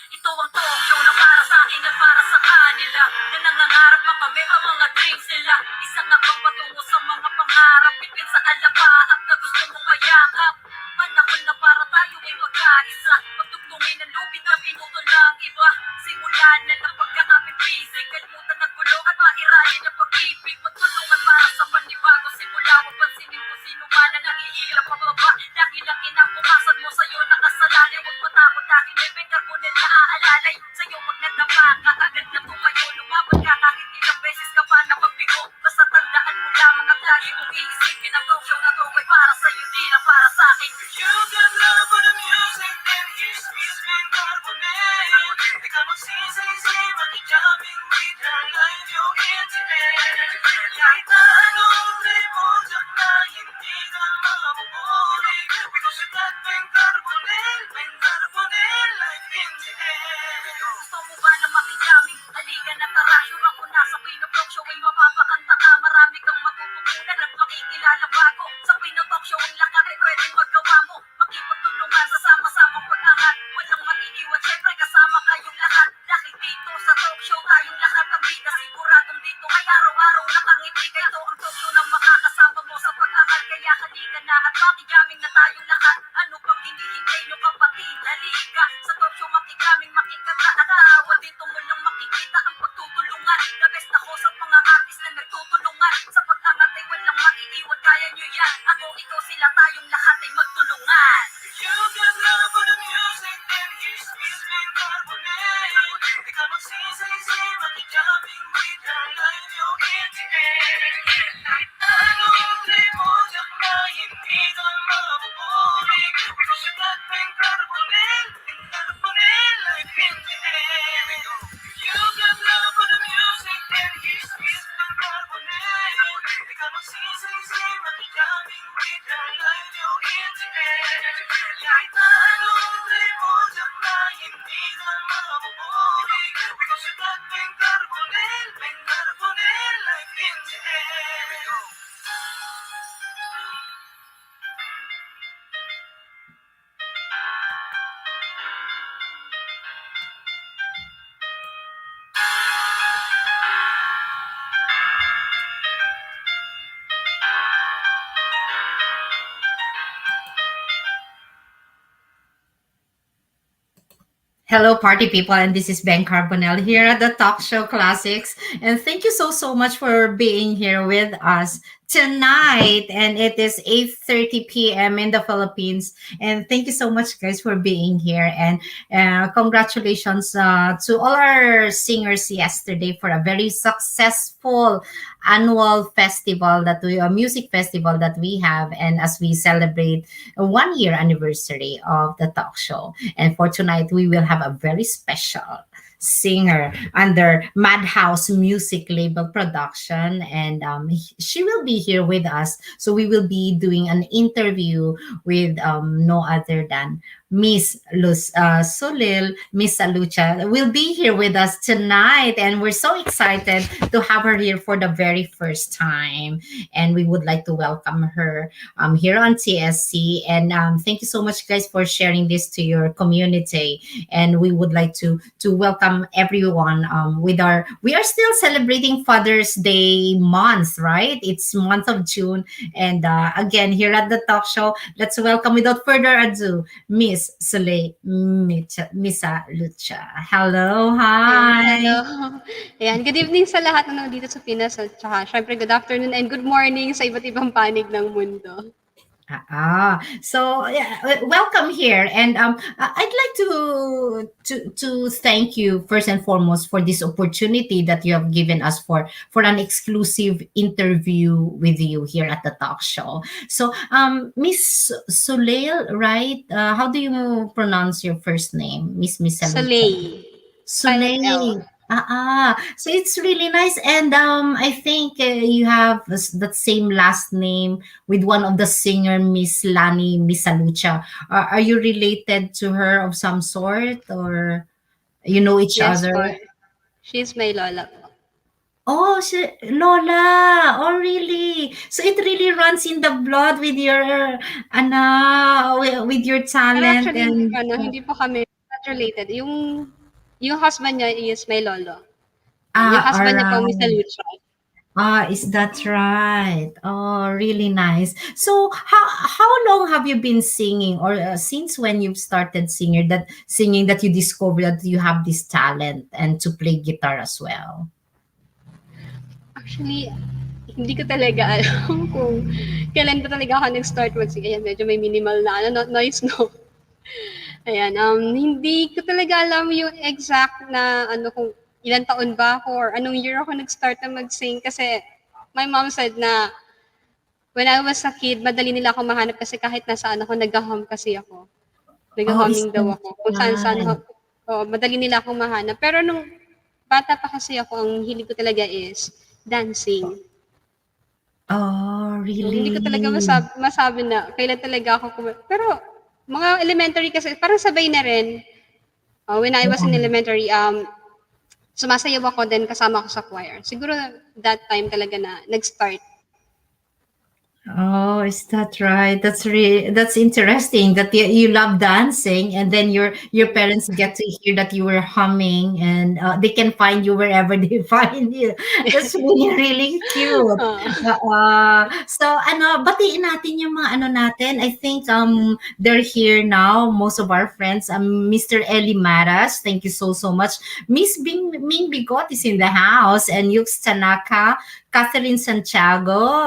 Ito ang talk show na para sa akin at para sa kanila, na nangangarap makamit ang mga dreams nila. Isang akong patungo sa mga pangarap, bitin sa alapaap na gusto mong mayakap. Panahon na para tayo ay magkaisa, magtugtungin ang lupit na pinuto ng iba. Simulan na ng pagkakapit-bisig, kalimutan ng gulo at mairayan ng pag-ibig. Magtulungan para sa panibago simula, huwag pansinin kung sino man ang nangihilap pababa. Dahil ang kinabukasan mo sa'yo nakasalalay, huwag matakot dahil may Beng Carbonell na aalalay sa'yo. Pag nadapa ka, agad na tumayo, lumaban ka kahit ilang beses ka pa napagbigo. Basta tandaan mo lamang at lagi mong iisipin, ang talk show na to ay para sa'yo, di lang para sa'kin. You got love for the music, then here's Miss Beng Carbonell. Ikaw magsisay-say, makijaming with her live yung internet. Kahit na anong limojak na hindi ka mabubuli, because you got Beng Carbonell, Beng Carbonell, live in the air. Gusto mo ba na makijaming? Halika na tara, sure ako nasa Pino Talk Show ay mapapakanta ka. Marami kang matututunan at makikilala bago. Sa Pino Talk Show ang lakat ay pwedeng magawa mo. Makipagtulungan sa sama-samang pag-angat, walang maiiwan, syempre kasama kayong lahat. Dahil dito sa talk show tayong lahat ang bida, siguradong dito ay araw-araw nakangiti. Ito ang talk show na makakasama mo sa pag-angat, kaya halika na at makijaming na tayong lahat. Ano pang hinihintay nyo kapatid? Halika sa talk show, makijaming, makikanta at tawa. Dito mo lang makikita ang pagtutulungan, the best na host at mga artist na nagtutulungan. Sa pag-angat ay walang maiiwan, kaya nyo yan. Ako, ikaw, sila, tayong lahat ay magtulungan. You got love for the music, then here's Miss Beng Carbonell. Ikaw magsisay-say, makijaming with her live yung internet. Kahit anong limojak na hindi ka mabubuli, because you got Beng Carbonell, Beng Carbonell, live in the air. You got love for the music, then here's Miss Beng Carbonell. Ikaw magsisay-say, makijaming with her live yung internet. Kahit na anong limojak na hindi ka mabubuli, because you got Beng Carbonell, Beng Carbonell, live in the air. Hello, party people, and this is Beng Carbonell here at the Talk Show Classics. And thank you so much for being here with us tonight. And it is 8:30 p.m. in the Philippines. And thank you so much, guys, for being here. And congratulations to all our singers yesterday for a very successful annual festival music festival that we have, and as we celebrate a 1 year anniversary of the talk show. And for tonight, we will have a very special singer under Madhouse Music Label Production, and she will be here with us. So we will be doing an interview with no other than Miss SOLEIL MISALUCHA will be here with us tonight, and we're so excited to have her here for the very first time. And we would like to welcome her here on TSC. And thank you so much, guys, for sharing this to your community. And we would like to welcome everyone we are still celebrating Father's Day month, right? It's month of June, and again here at the talk show, let's welcome without further ado Miss SOLEIL MISALUCHA. Hello, hi. Hello. Ayan, good evening sa lahat na nandito sa Pinas at saka syempre good afternoon and good morning sa iba't ibang panig ng mundo. So yeah, welcome here, and I'd like to thank you first and foremost for this opportunity that you have given us for an exclusive interview with you here at the talk show. So Miss SOLEIL, right? How do you pronounce your first name, Miss SOLEIL. SOLEIL. So it's really nice, and I think you have that same last name with one of the singer, Miss Lani Misalucha. Are you related to her of some sort, or you know each Yes, other? po. She's my lola po. Oh, Lola. Oh, really? So it really runs in the blood with your, with your Pero talent actually, and hindi po kami not related. Yung husband niya is my lolo. Yung ah, husband niya po, Mr. alright. Lucha. Ah, is that right? Oh, really nice. So, how long have you been singing, or since when you've started singing that you discovered that you have this talent and to play guitar as well? Actually, hindi ko talaga alam kung kailan ba talaga ako nag-start mag-sing. Ayan, medyo may minimal na noise, no? Ayan, hindi ko talaga alam yung exact na kung ilang taon ba ako or anong year ako nag-start na mag-sing kasi my mom said na when I was a kid, madali nila ako mahanap kasi kahit nasaan ako, nag-hum kasi ako. Oh, is Nag-humming daw that ako. Kung saan-saan right? ako, madali nila akong mahanap. Pero nung bata pa kasi ako, ang hilig ko talaga is dancing. Oh, So, hindi ko talaga really? masabi na kailan talaga ako pero mga elementary kasi parang sabay na rin. When I was in Yeah. elementary, sumasayaw ako then kasama ako sa choir. Siguro that time talaga na nag-start. Oh, is that right? That's interesting that you love dancing, and then your parents get to hear that you were humming, and they can find you wherever they find you. That's really really cute. Uh, So batiin natin yung mga ano natin. I think they're here now. Most of our friends. Mr. Eli Maras, thank you so much. Miss Ming Bigot is in the house, and Yux Tanaka. Catherine Santiago,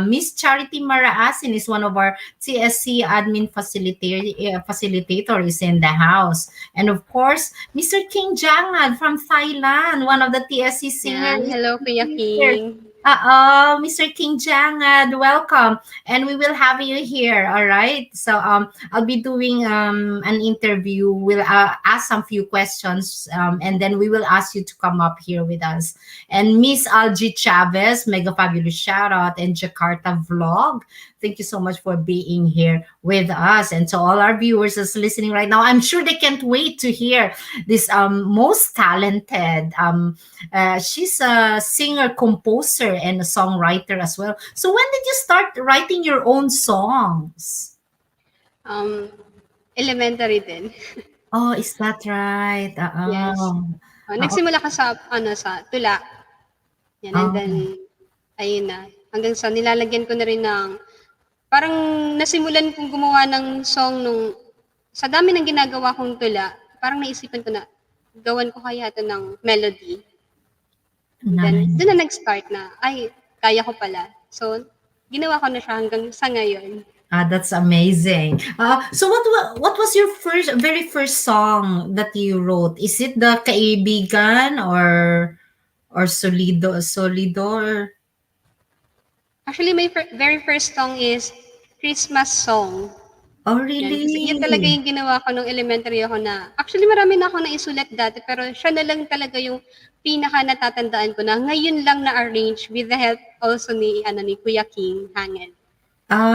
Miss Charity Maraasin is one of our TSC admin facilitator is in the house. And of course, Mr. King Jangad from Thailand, one of the TSC singer yan. is Hello, Kuya here. King. Mr. King Jangad, welcome. And we will have you here, all right? So I'll be doing an interview. We'll ask some few questions and then we will ask you to come up here with us. And Miss Algie Chavez, mega fabulous shout out, and Jakarta Vlog. Thank you so much for being here with us. And to all our viewers that's listening right now, I'm sure they can't wait to hear this most talented. She's a singer, composer, and a songwriter as well. So when did you start writing your own songs? Um, Elementary din. Oh, is that right? Yes. Oo. Nagsimula ka sa tula. Yan, and then, Oh, ayun na. Hanggang sa nilalagyan ko na rin ng, parang nasimulan kong gumawa ng song sa dami ng ginagawa kong tula, parang naisipan ko na, gawan ko kaya ito ng melody. Then, nice. doon na nag-start na, ay, kaya ko pala. So, ginawa ko na siya hanggang sa ngayon. That's amazing. So what was your very first song that you wrote? Is it the Kaibigan or Solido? Actually, my very first song is Christmas song. Oh, Yan, kasi yan talaga really? yung ginawa ko nung elementary ako na, actually marami na ako naisulat dati, pero siya na lang talaga yung pinaka natatandaan ko na ngayon lang na-arrange with the help also ni Kuya King Hangel.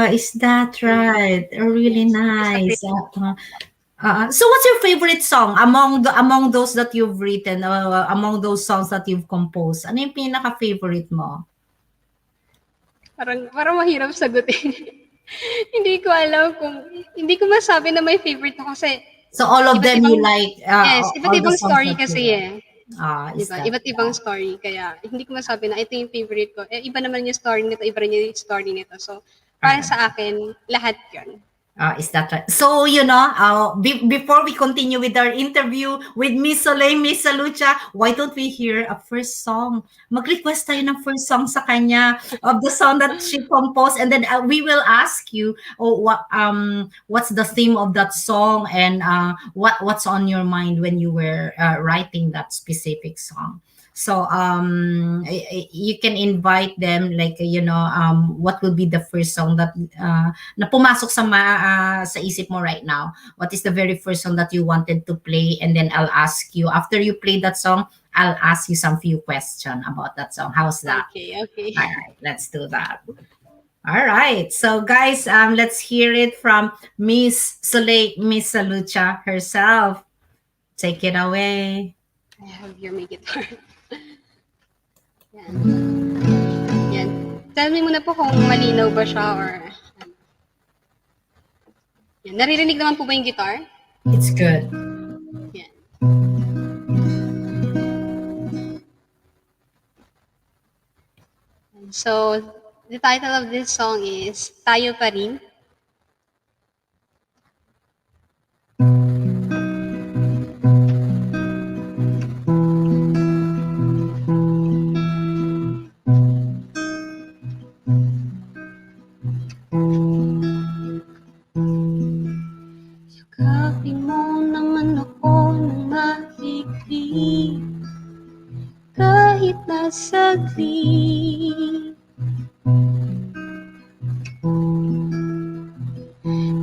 Is that right? Oh, really Yes, it's a nice. Christmas. So what's your favorite song among those that you've written, among those songs that you've composed? Ano yung pinaka-favorite mo? Parang mahirap sagutin. Hindi ko masabi na my favorite ko kasi So all of iba't them you ibang, like, yes, iba't all the ibang songs story that you kasi wrote. Is Diba? that Iba't ibang story. Kaya hindi ko masabi na ito yung favorite ko. Iba naman yung story nito, iba rin yung story nito. So, para right? sa akin, lahat yun. Is that right? So, before we continue with our interview with Miss SOLEIL Misalucha, why don't we hear a first song? Mag-request tayo ng first song sa kanya of the song that she composed, and then we will ask you, what's the theme of that song, and what's on your mind when you were writing that specific song. So you can invite them, like what will be the first song that na pumasok sa isip mo right now? What is the very first song that you wanted to play? And then I'll ask you, after you play that song, I'll ask you some few questions about that song. How's that? Okay. All right, let's do that. All right. So guys, let's hear it from Miss SOLEIL Misalucha herself. Take it away. I have here my guitar. Yan. Yan. Tell me muna po kung malinaw ba siya or ano. Yan. Naririnig naman po ba yung guitar? It's good. Yan. So, the title of this song is Tayo Pa Rin. Yakapin mo naman ako ng mahigpit, kahit nasaglit.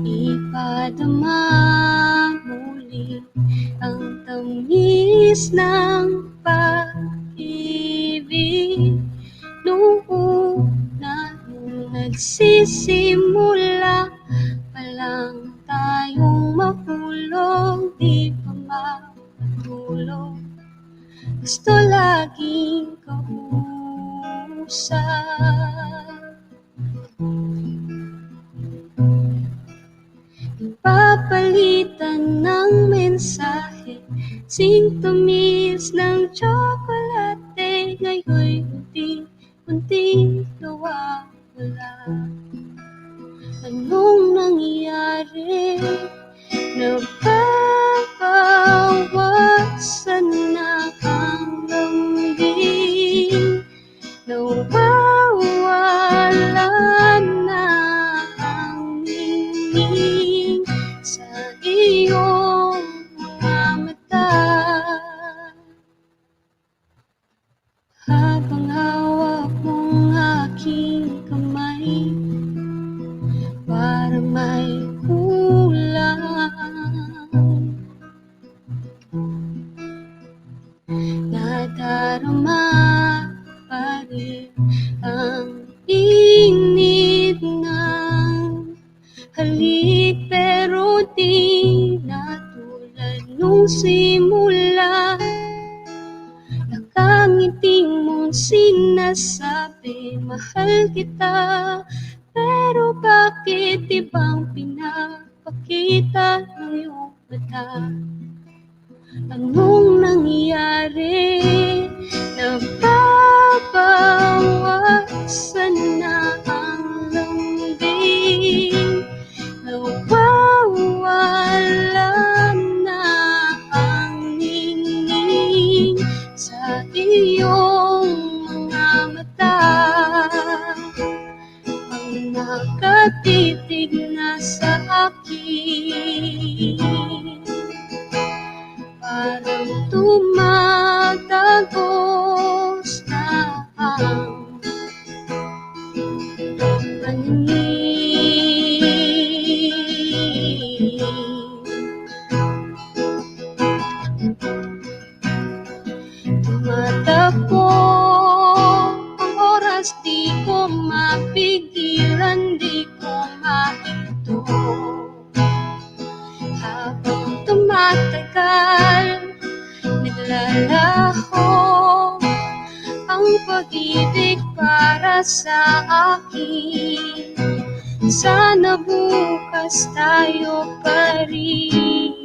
Ipadama muli ang tamis ng pag-ibig. Noong na nung nagsisimula pa lang tayong mahulog, di pa mapatulog. Gusto laging kausap. Papalitan ng mensahe, sintomis ng tsokolate, ngayon'y unti-unti nawawala. Anong nangyari? Nababawasan na ang lambing, nawawala na ang ningning sa iyong mga mata. Habang hawak mong aking kamay, para may kulang, nadarama pa rin ang init ng halik, pero di na tulad nung simula. Nakangiting mong sinasabi, mahal kita, pero bakit ibang pinapakita ng iyong mata? Anong nangyari? Nababawasan na ang lambing, nawawala na ang ningning sa iyong mga mata. Ang nakatitig na sa akin, parang tumatagos na ang paningin. Tumatakbo ang oras, di ko mapigilan, di ko mahinto. Habang tumatagal, naglalaho ang pag-ibig para sa akin. Sana bukas tayo pa rin.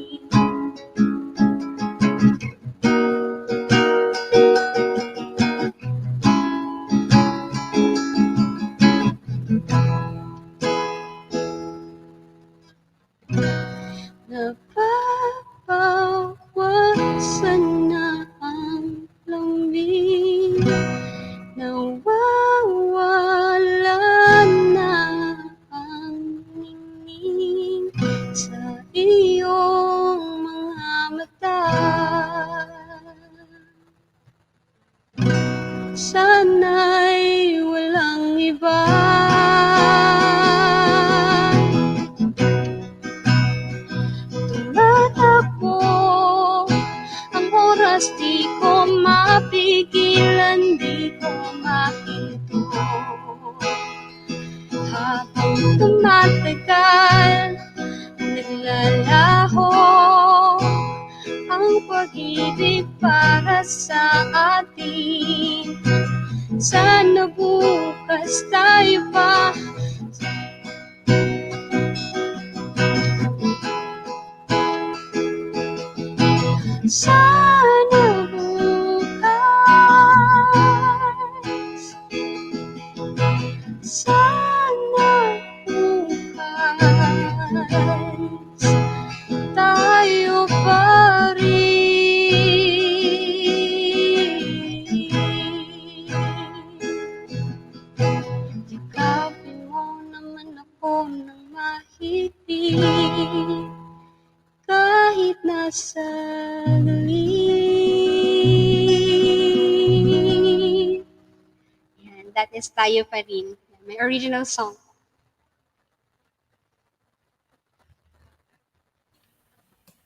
Nababawasan na ang lambing, nawawala na ang ningning sa iyong mga mata. Sana'y walang iba, tumatakbo ang oras, di ko mapigilan, di ko mahinto. Habang tumatagal, naglalaho ang pag-ibig para sa atin. Sana bukas tayo pa sana bukas sana bukas tayo pa rin. Yakapin mo naman ako ng mahigpit kahit nasa galit. Yan, that is Tayo Pa Rin. My original song.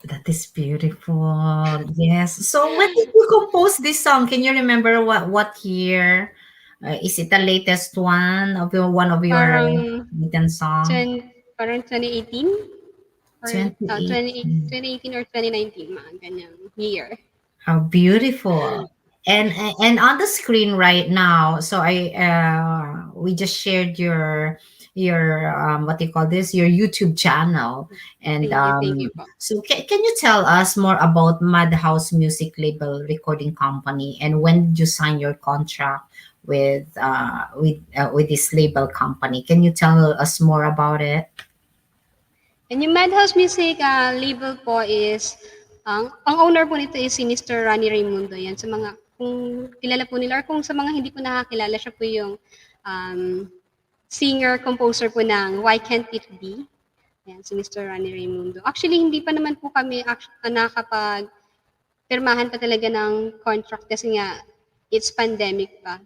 That is beautiful. Yes. So when did you compose this song? Can you remember what year? Is it the latest one of one of your Parang, written song? parang 2018? Or 2018. 2018 or 2019, mga ganyang year. How beautiful. And on the screen right now, so I we just shared your what do you call this, your YouTube channel. And Thank you po. so can you tell us more about Madhouse Music Label Recording Company, and when did you sign your contract with this label company? Can you tell us more about it? And yung Madhouse Music label po is, ang owner po nito is si Mr. Ronnie Raimundo. Yan, sa mga, kung kilala po nila, or kung sa mga hindi po nakakilala, siya po yung singer, composer po ng Why Can't It Be? Yan, si Mr. Ronnie Raimundo. Actually, hindi pa naman po kami nakapag-pirmahan pa talaga ng contract kasi nga, it's pandemic pa.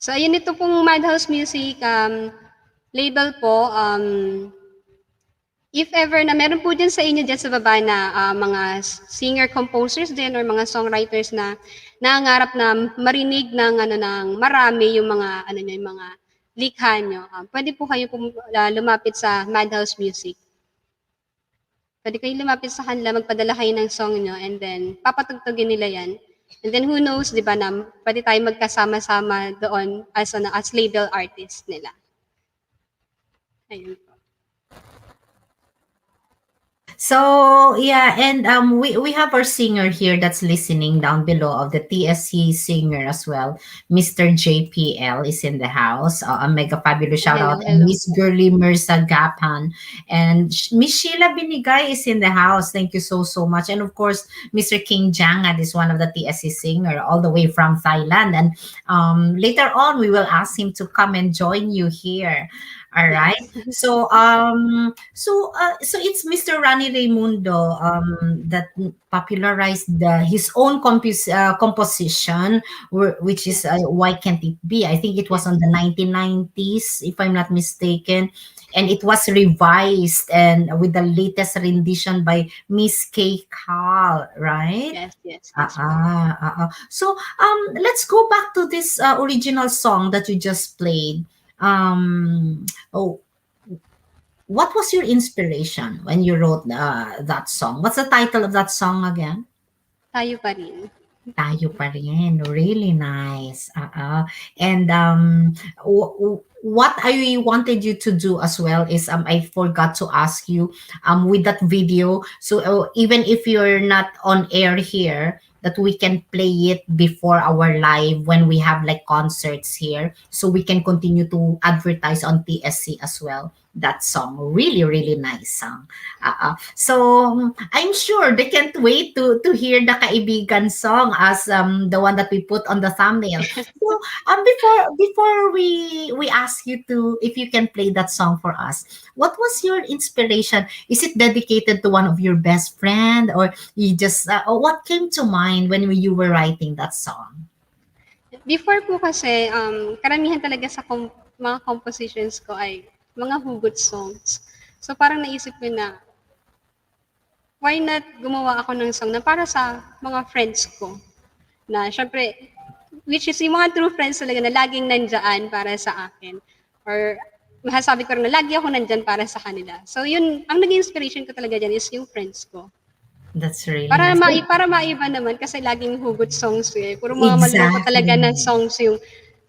So, ayun, ito pong Madhouse Music label po, if ever na meron po dyan sa inyo dyan sa baba na mga singer-composers din or mga songwriters na nangangarap na marinig ng ng marami yung mga yung mga likha nyo, pwede po kayo lumapit sa Madhouse Music. Pwede kayo lumapit sa kanila, magpadala kayo ng song nyo, and then papatugtugin nila yan. And then who knows, di ba, na pwede tayo magkasama-sama doon as label artist nila. Ayun po. So yeah, and we have our singer here that's listening down below of the TSC Singer as well. Mr. JPL is in the house. A mega fabulous shout out. And Hello. Miss Girly Mirza Gapan and Miss Sheila Binigay is in the house. Thank you so much. And of course, Mr. King Jangad is one of the TSC Singer all the way from Thailand. And later on, we will ask him to come and join you here. All right. So so it's Mr. Rani Raimundo that popularized his own composition, which is Why Can't It Be? I think it was on the 1990s, if I'm not mistaken, and it was revised and with the latest rendition by Miss K. Cal, right? Yes. So let's go back to this original song that you just played. Oh, what was your inspiration when you wrote that song? What's the title of that song again? Tayo Pa Rin. Tayo Pa Rin. Really nice. And what I wanted you to do as well is I forgot to ask you with that video. So even if you're not on air here, that we can play it before our live when we have like concerts here, so we can continue to advertise on TSC as well. That song, really nice song. So I'm sure they can't wait to hear the Kaibigan song as the one that we put on the thumbnail. So before we ask you to, if you can play that song for us, what was your inspiration? Is it dedicated to one of your best friend, or you just what came to mind when you were writing that song? Before po kasi, karamihan talaga sa mga compositions ko ay mga hugot songs. So parang naisip ko na, why not gumawa ako ng song na para sa mga friends ko? Na syempre, which is yung mga true friends talaga na laging nandyan para sa akin. Or masasabi ko rin na lagi ako nandyan para sa kanila. So yun, ang naging inspiration ko talaga dyan is yung friends ko. That's really Para nice. para maiba naman kasi laging hugot songs eh. Puro mga malulungkot talaga na Exactly. songs yung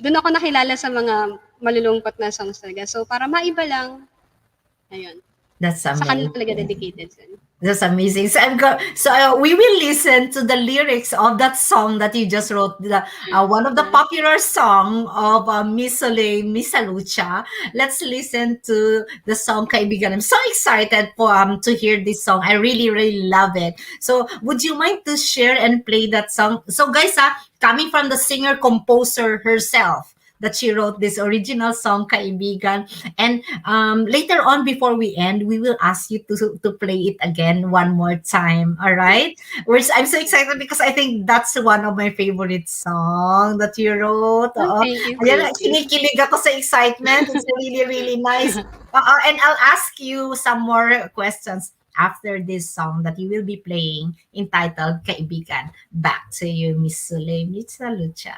doon ako nakilala sa mga malulungkot na songs talaga. So para maiba lang, ayun. That's Sa kanila talaga amazing. dedicated yun. That's amazing. So we will listen to the lyrics of that song that you just wrote. One of the Yes. popular song of Miss Soleil Misalucha. Let's listen to the song Kaibigan. I'm so excited for to hear this song. I really really love it. So would you mind to share and play that song? So guys, coming from the singer composer herself, that she wrote this original song Kaibigan. And later on, before we end, we will ask you to play it again one more time. All right? I'm so excited because I think that's one of my favorite song that you wrote. Oh, Oo. thank you, Ayan, thank you. kinikilig ako sa excitement. It's really, really nice. And I'll ask you some more questions after this song that you will be playing entitled Kaibigan. Back to you, Miss Sule. Miss Lucha.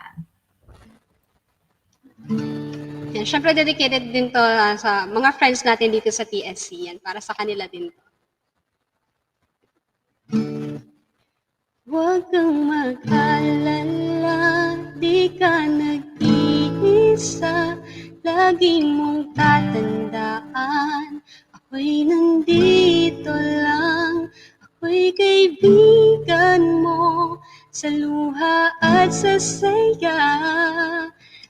Yan, syempre dedicated din to sa mga friends natin dito sa TSC. Yan, para sa kanila din to. Huwag kang mag-alala, di ka nag-iisa. Lagi mong tatandaan, ako'y nandito lang. Ako'y kaibigan mo, sa luha at sa saya.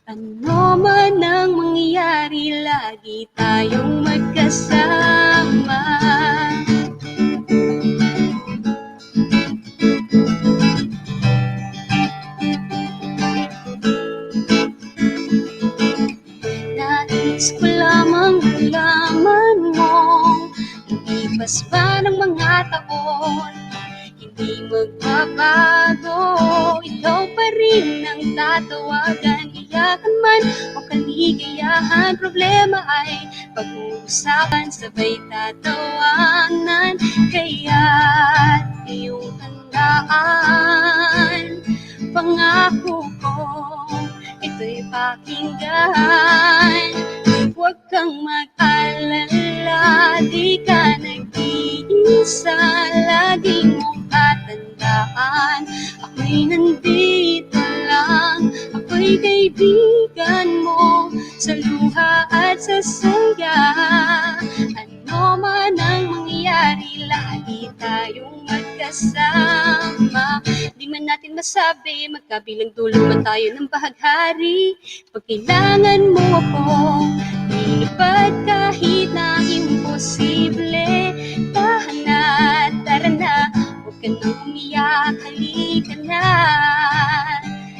Ano man ang mangyari, lagi tayong magkasama. Nais ko lamang malaman mo, lumipas ba ng mga taon, hindi magbabago. Ikaw pa rin ang tatawagan, iyakan man o kaligayahan. Problema ay pag-uusapan, sabay tatawanan. Kaya't iyong tandaan, pangako ko ito'y pakinggan. Huwag kang mag-alala, di ka nag-iisa. Lagi mong tatandaan, ako'y nandito lang. Ako'y kaibigan mo, sa luha at sa saya. Ano man ang mangyari, lagi tayong magkasama. Di man natin masabi, magkabilang dulo man tayo ng bahaghari. Pag kailangan mo ako, ilipad kahit na imposible. Tahan na, tara na, huwag ka nang umiyak, halika na.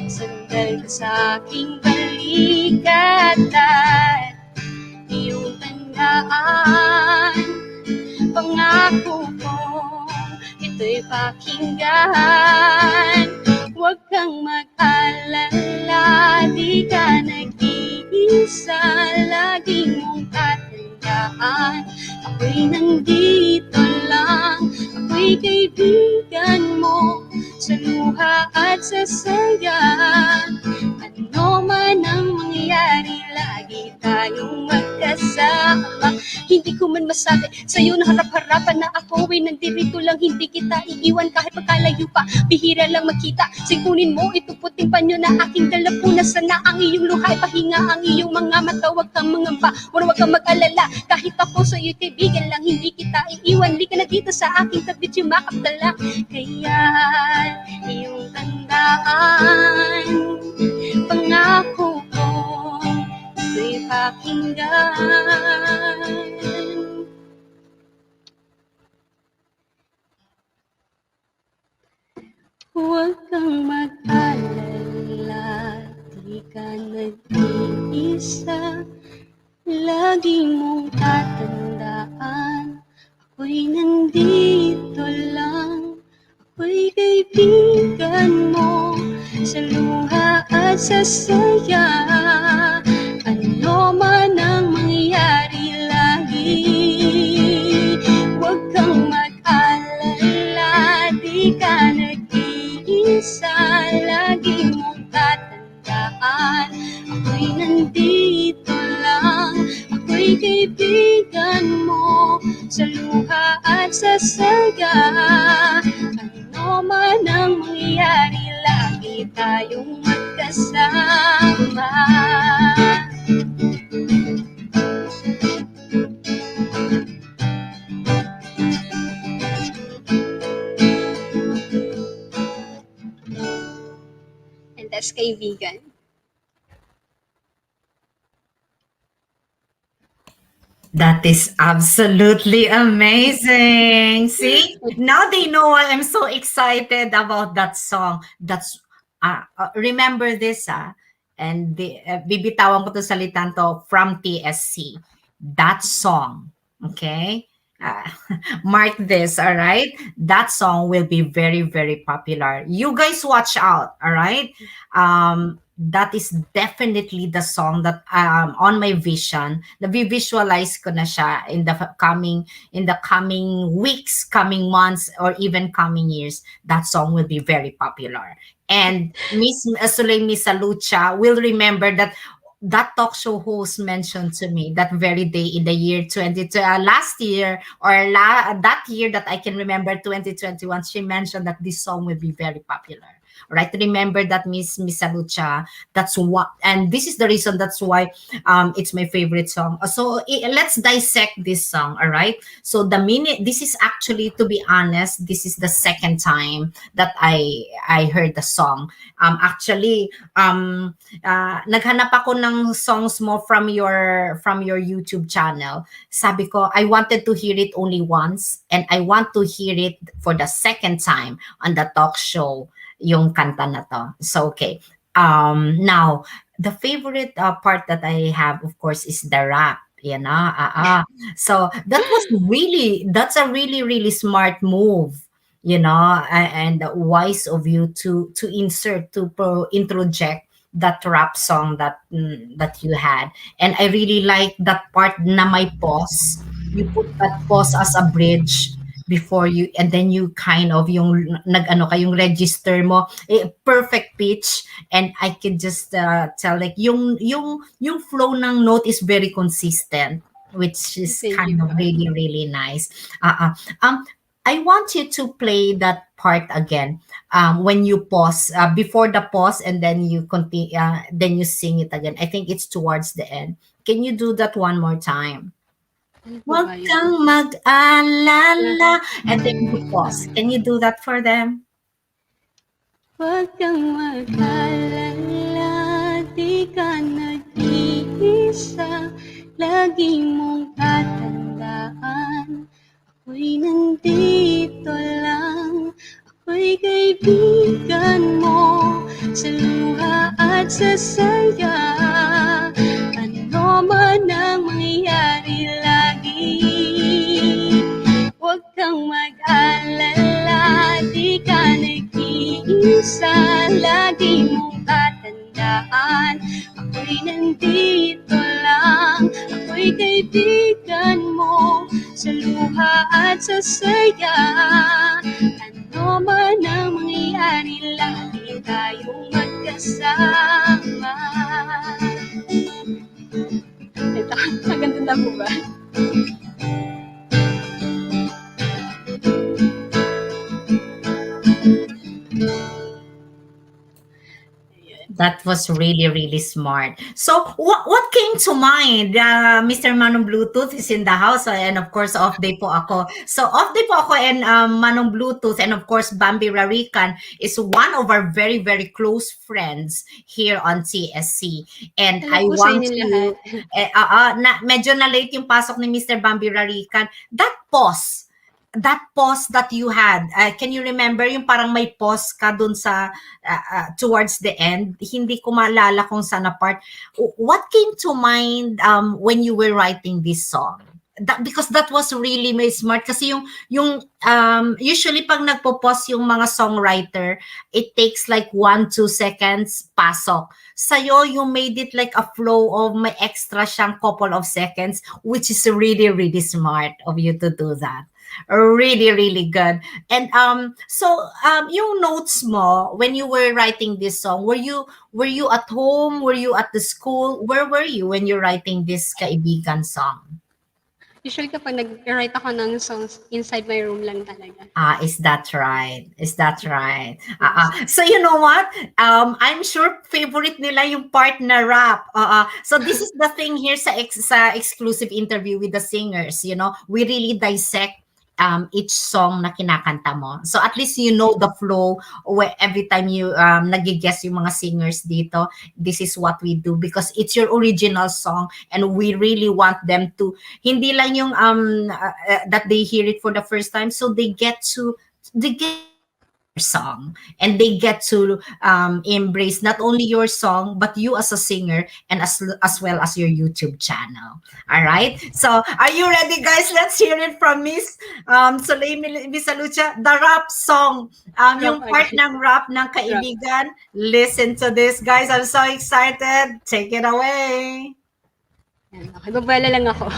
Sandal ka sa aking balikat at iyong tandaan, pangako ko ito'y pakinggan. Huwag kang mag-alala, di ka nag-iisa. Lagi mong tatandaan, ako'y nandito lang. Ako'y kaibigan mo, sa luha at sa saya. Ano man ang mangyari, lagi tayong magkasama. Hindi ko man masabi sa'yo na harap-harapan na ako ay nandirito lang. Hindi kita iiwan kahit magkalayo pa, bihira lang makita. Sigunin mo ito puting panyo na aking dala po. Sana ang iyong luha ay pahinga ang iyong mga mata. Huwag kang mangamba, huwag kang mag-alala. Kahit ako sa'yo'y kaibigan lang, hindi kita iiwan. Di ka na dito sa aking tabi, yumakap na lang. Kaya iyong tandaan, pangako ko ito'y pakinggan. Huwag kang mag-alala, di ka nag-iisa. Lagi mong tatandaan, ako'y nandito lang. Ako'y kaibigan mo, sa luha at sa saya. Ano man ang mangyari, lagi huwag kang mag-alala, di ka nag-iisa. Lagi mong tatandaan, ako'y nandito lang. Ako'y kaibigan mo, sa luha at sa saya. mangyayari, lagi tayong magkasama. And that's Kaibigan. That is absolutely amazing. See, now they know why I'm so excited about that song. That's remember this and bibitawan ko to salitan to from TSC. That song, okay? Uh, mark this, all right? That song will be very, very popular. You guys watch out, all right? That is definitely the song that on my vision, visualize ko na siya in the coming weeks, coming months, or even coming years. That song will be very popular. And Miss SOLEIL MISALUCHA will remember that talk show host mentioned to me that very day in the year 20 last year or that year that I can remember 2021, she mentioned that this song will be very popular. Right, remember that, Miss Misalucha. That's what, and this is the reason. That's why it's my favorite song. So let's dissect this song. All right. So the minute this is actually, to be honest, this is the second time that I heard the song. Actually, naghanap ako ng songs mo from your YouTube channel. Sabi ko, I wanted to hear it only once, and I want to hear it for the second time on the talk show. Yung kanta na to. So, okay. Now, the favorite part that I have, of course, is the rap. You know? So, that's a really, really smart move. You know, and wise of you to introject that rap song that you had. And I really like that part na may pause. You put that pause as a bridge before you, and then you kind of yung nag-ano ka, yung register mo perfect pitch, and I can just tell like yung flow ng note is very consistent, which is Thank kind you of po. really, really nice. I want you to play that part again, when you pause, before the pause, and then you continue, then you sing it again. I think it's towards the end. Can you do that one more time? Ano po Huwag ba yun? kang mag-alala. And then you pause. Can you do that for them? Huwag kang mag-alala, di ka nag-iisa, lagi mong tatandaan, ako'y nandito lang, ako'y kaibigan mo, sa luha at sa saya, ano man ang mangyayari lagi. Huwag kang mag-alala, di ka nag-iisa, lagi mong tatandaan, ako'y nandito lang, ako'y kaibigan mo, sa luha at sa saya, ano man ang mangyayari, lagi tayong magkasama. Ito, maganda na po ba? That was really, really smart. So, what came to mind? Mr. Manong Bluetooth is in the house, and of course, off day po ako. So, off day po ako, and Manong Bluetooth, and of course, Bambi Rarican is one of our very, very close friends here on TSC. And Hello I po sa want inyo to, lahat. medyo na late yung pasok ni Mr. Bambi Rarican. That pause that you had, can you remember yung parang may pause ka dun sa towards the end? Hindi ko maalala kung saan na part. What came to mind when you were writing this song? Because that was really my smart, kasi yung usually pag nagpo-pause yung mga songwriter, it takes like 1-2 seconds pasok. Sa'yo, you made it like a flow of may extra siyang couple of seconds, which is really, really smart of you to do that. Really, really good. And yung notes mo when you were writing this song, were you at home? Were you at the school? Where were you when you're writing this Kaibigan song? Usually kapag nag-write ako ng songs, inside my room lang talaga. Is that right? Is that right? Yes. So you know what? I'm sure favorite nila yung part na rap. So this is the thing here sa exclusive interview with the singers. You know, we really dissect each song na kinakanta mo. So at least you know the flow where every time you nag-guess yung mga singers dito, this is what we do because it's your original song and we really want them to hindi lang yung that they hear it for the first time, so they get your song and they get to embrace not only your song but you as a singer and as well as your YouTube channel. All right, so are you ready, guys? Let's hear it from Miss Soleil Misalucha, the rap song, yung part ng rap ng Kaibigan. Listen to this, guys. I'm so excited. Take it away. Okay, babala lang ako.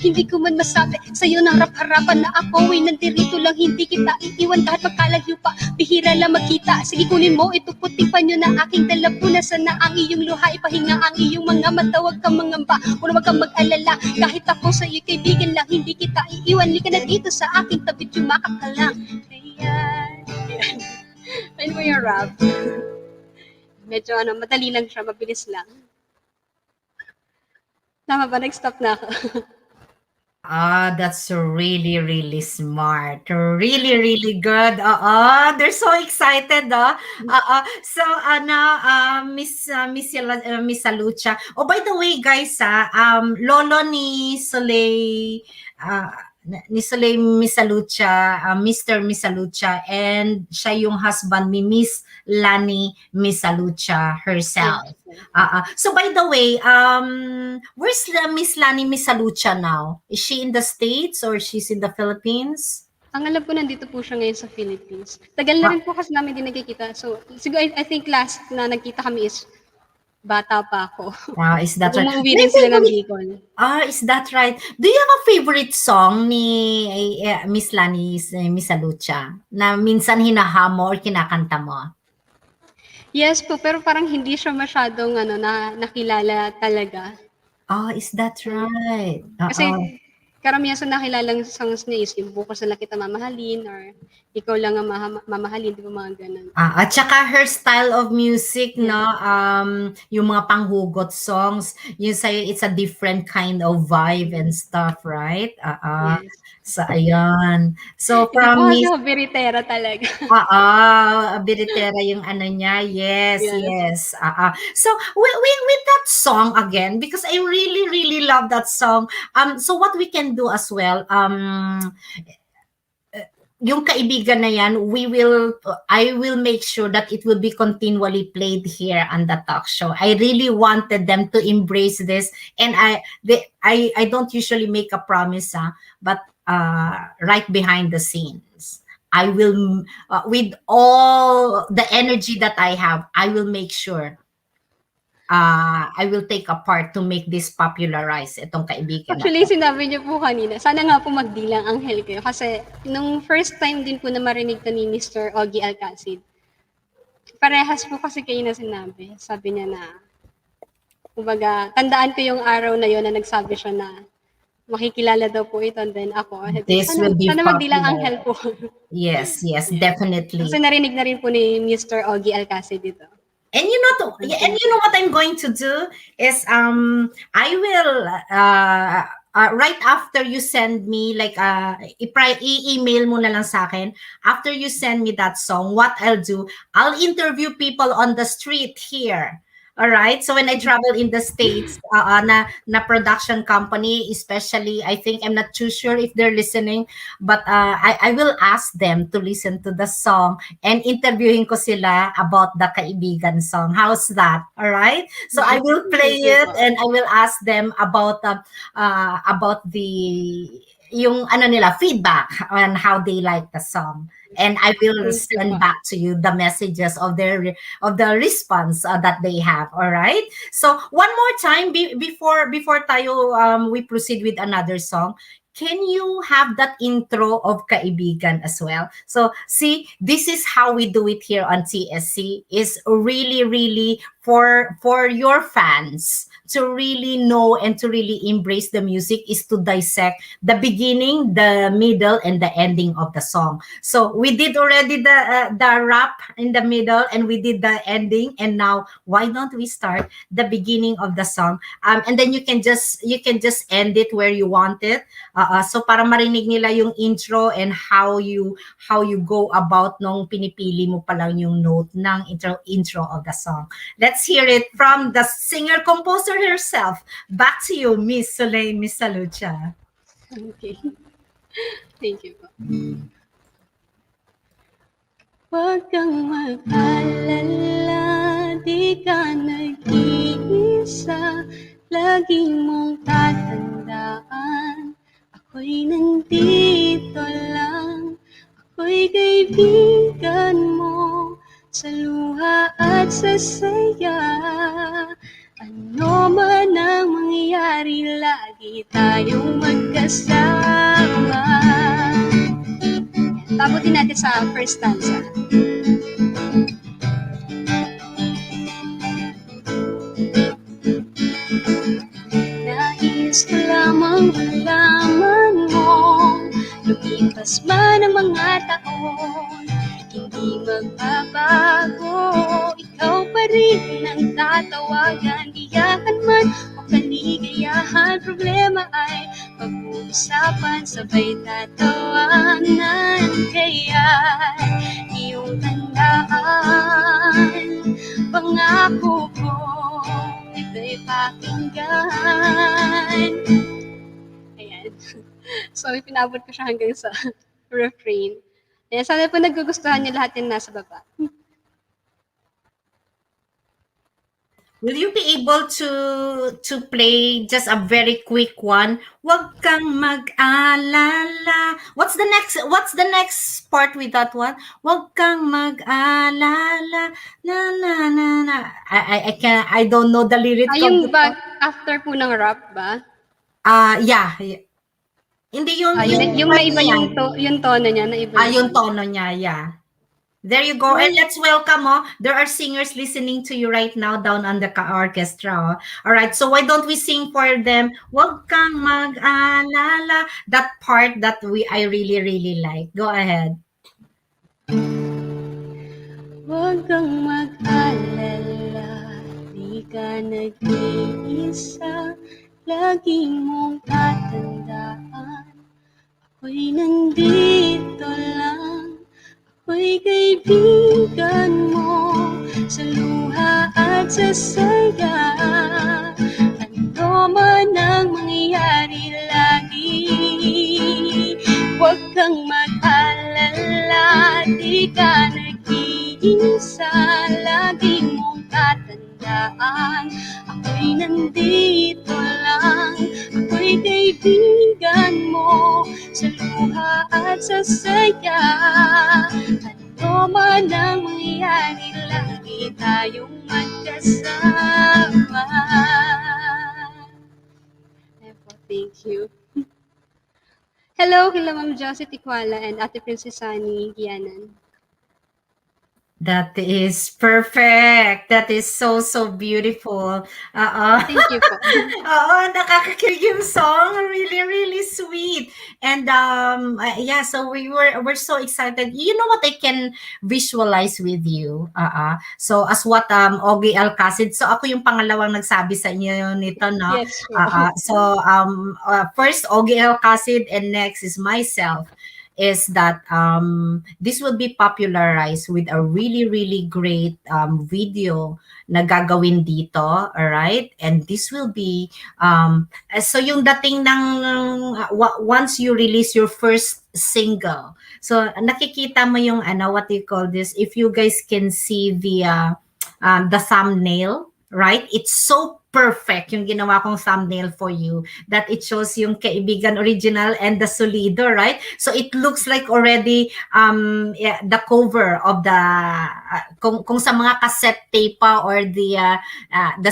Hindi ko man masabi sa'yo na harap-harapan na ako ay nandirito lang, hindi kita iiwan kahit magkalayo pa, bihira lang magkita. Sige kunin mo ito puting panyo na aking dala, punasan na ang iyong luha, ipahinga ang iyong mga mata, wag kang mangamba, wag kang mag-alala, kahit ako sa'yo kaibigan lang, hindi kita iiwan, lika na dito sa aking tabi, yumakap ka lang. Ayan. Ayun mo yung rap. Medyo madali lang siya, mabilis lang. Tama ba? Nag-stop na ako. That's really, really smart. Really, really good. They're so excited. So, Miss Salucha. Oh, by the way, guys, lolo ni Soleil, ni Soleil Misalucha, Mr. Misalucha, and siya yung husband ni Miss Lani Misalucha herself. So by the way, where's Miss Lani Misalucha now? Is she in the States or she's in the Philippines? Ang alam ko, nandito po siya ngayon sa Philippines. Tagal na rin po kasi namin din nagkikita. So, siguro, I think last na nagkita kami is bata pa ako. Is that right? Umuwi rin sila ng Bicol. Is that right? Do you have a favorite song ni Miss Lani Misalucha na minsan hinahamo or kinakanta mo? Yes po, pero parang hindi siya masyadong nakilala talaga. Is that right? Kasi karamihan sa nakilalang songs niya is yung bukas na lang kita mamahalin or ikaw lang ang mamahalin, di ba, mga ganun. At saka her style of music, no, yung mga panghugot songs, yun sa'yo, it's a different kind of vibe and stuff, right? Yes. So, ayan. So, from Miss... Ito biritera talaga. Biritera yung ano niya. Yes. So, with that song again, because I really, really love that song. So, what we can do as well, yung Kaibigan na yan, I will make sure that it will be continually played here on the talk show. I really wanted them to embrace this, and I don't usually make a promise, but right behind the scenes, I will, with all the energy that I have, I will make sure I will take a part to make this popularize itong Kaibigan. Actually, sinabi niyo po kanina, sana nga po magdilang anghel kayo. Kasi nung first time din po na marinig to ni Mr. Ogie Alcacid, parehas po kasi kayo na sinabi. Sabi niya na, kumbaga, tandaan ko yung araw na yon na nagsabi siya na makikilala daw po ito, and then ako. Sana magdilang anghel po. Yes, definitely. Kasi narinig na rin po ni Mr. Ogie Alcacid dito. And you know what I'm going to do is I will right after you send me, like i-email mo na lang sa akin, after you send me that song, what I'll do, I'll interview people on the street here. All right. So when I travel in the States, na production company, especially, I think, I'm not too sure if they're listening, but I will ask them to listen to the song and interviewing ko sila about the Kaibigan song. How's that? All right. So I will play it and I will ask them about the yung nila feedback on how they like the song. And I will send back to you the messages of the response that they have. All right. So one more time before tayo we proceed with another song. can you have that intro of Kaibigan as well? So see, this is how we do it here on TSC, is really, really for your fans to really know and to really embrace the music, is to dissect the beginning, the middle, and the ending of the song. So we did already the rap in the middle, and we did the ending, and now why don't we start the beginning of the song, and then you can just end it where you want it, so para marinig nila yung intro and how you go about nung pinipili mo pa lang yung note ng intro of the song. Let's hear it from the singer composer herself. Back to you, Miss SOLEIL Misalucha. Okay. Thank you po. Huwag kang mag-alala, di ka nag-iisa. Laging mong tatandaan, ako'y nandito lang. Ako'y kaibigan mo, sa luha at sa saya. Ano man ang mangyari, lagi tayong magkasama. Taputin natin sa first stanza. Nais ko lamang malaman mo, lumipas man ang mga taon, hindi magbabago. Ikaw pa rin ang tatawagan, iyakan man o kaligayahan. Problema ay pag-uusapan, sabay tatawanan. Kaya iyong tandaan, pangako ko, ito'y pakinggan. Ayan. So, pinabot ko siya hanggang sa refrain. Ayan, sana po nagugustuhan niyo lahat yung nasa baba. Will you be able to play just a very quick one? Huwag kang mag-alala. What's the next part with that one? Huwag kang mag-alala. Na na na na. I don't know the lyrics. Yung back after po ng rap ba? Yeah. Hindi yung Yung naiba yung tono niya, naiba. yung tono niya, yeah. There you go. And let's welcome, there are singers listening to you right now down on the orchestra. All right, so why don't we sing for them? Huwag kang mag-alala. That part that I really, really like. Go ahead. Huwag kang mag-alala, di ka nag-iisa. Lagi mong tatandaan, ako'y nandito lang. Ako'y kaibigan mo, sa luha at sa saya. Ano man ang mangyari lagi, huwag kang mag-alala, di ka nag-iisa. Lagi mong tatandaan, ako'y nandito lang. Ako'y kaibigan mo, sa luha at sa saya. Ano man ang mangyari, lagi tayong magkasama. Thank you. Hello, Ma'am Josie Tikwala and Ate Princess Sunny Gianan. That is perfect. That is so, so beautiful. Thank you po. Nakakakilig yung song. Really, really sweet. And yeah, so we're so excited. You know what I can visualize with you? So as what Ogie Alcacid. So ako yung pangalawang nagsabi sa inyo nito, no? Yes, sure. So first Ogie Alcacid and next is myself. Is that this will be popularized with a really, really great video na gagawin dito, all right? And this will be, so yung dating ng, once you release your first single, so nakikita mo yung, what do you call this? If you guys can see the thumbnail, right? It's so perfect yung ginawa kong thumbnail for you, that it shows yung Kaibigan original and the Solido, right? So it looks like already yeah, the cover of the kung sa mga cassette tape pa or the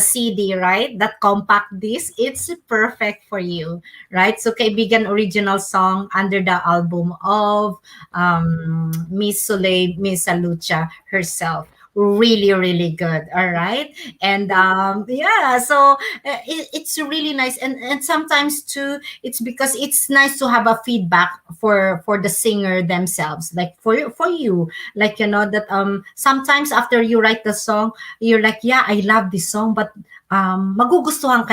CD, right? That compact disc, it's perfect for you, right? So Kaibigan original song under the album of Miss SOLEIL MISALUCHA herself. Really, really good. All right. And yeah, so it's really nice. And sometimes too, it's because it's nice to have a feedback for the singer themselves, like for you, like that sometimes after you write the song, you're like, yeah, I love this song, but magugustuhan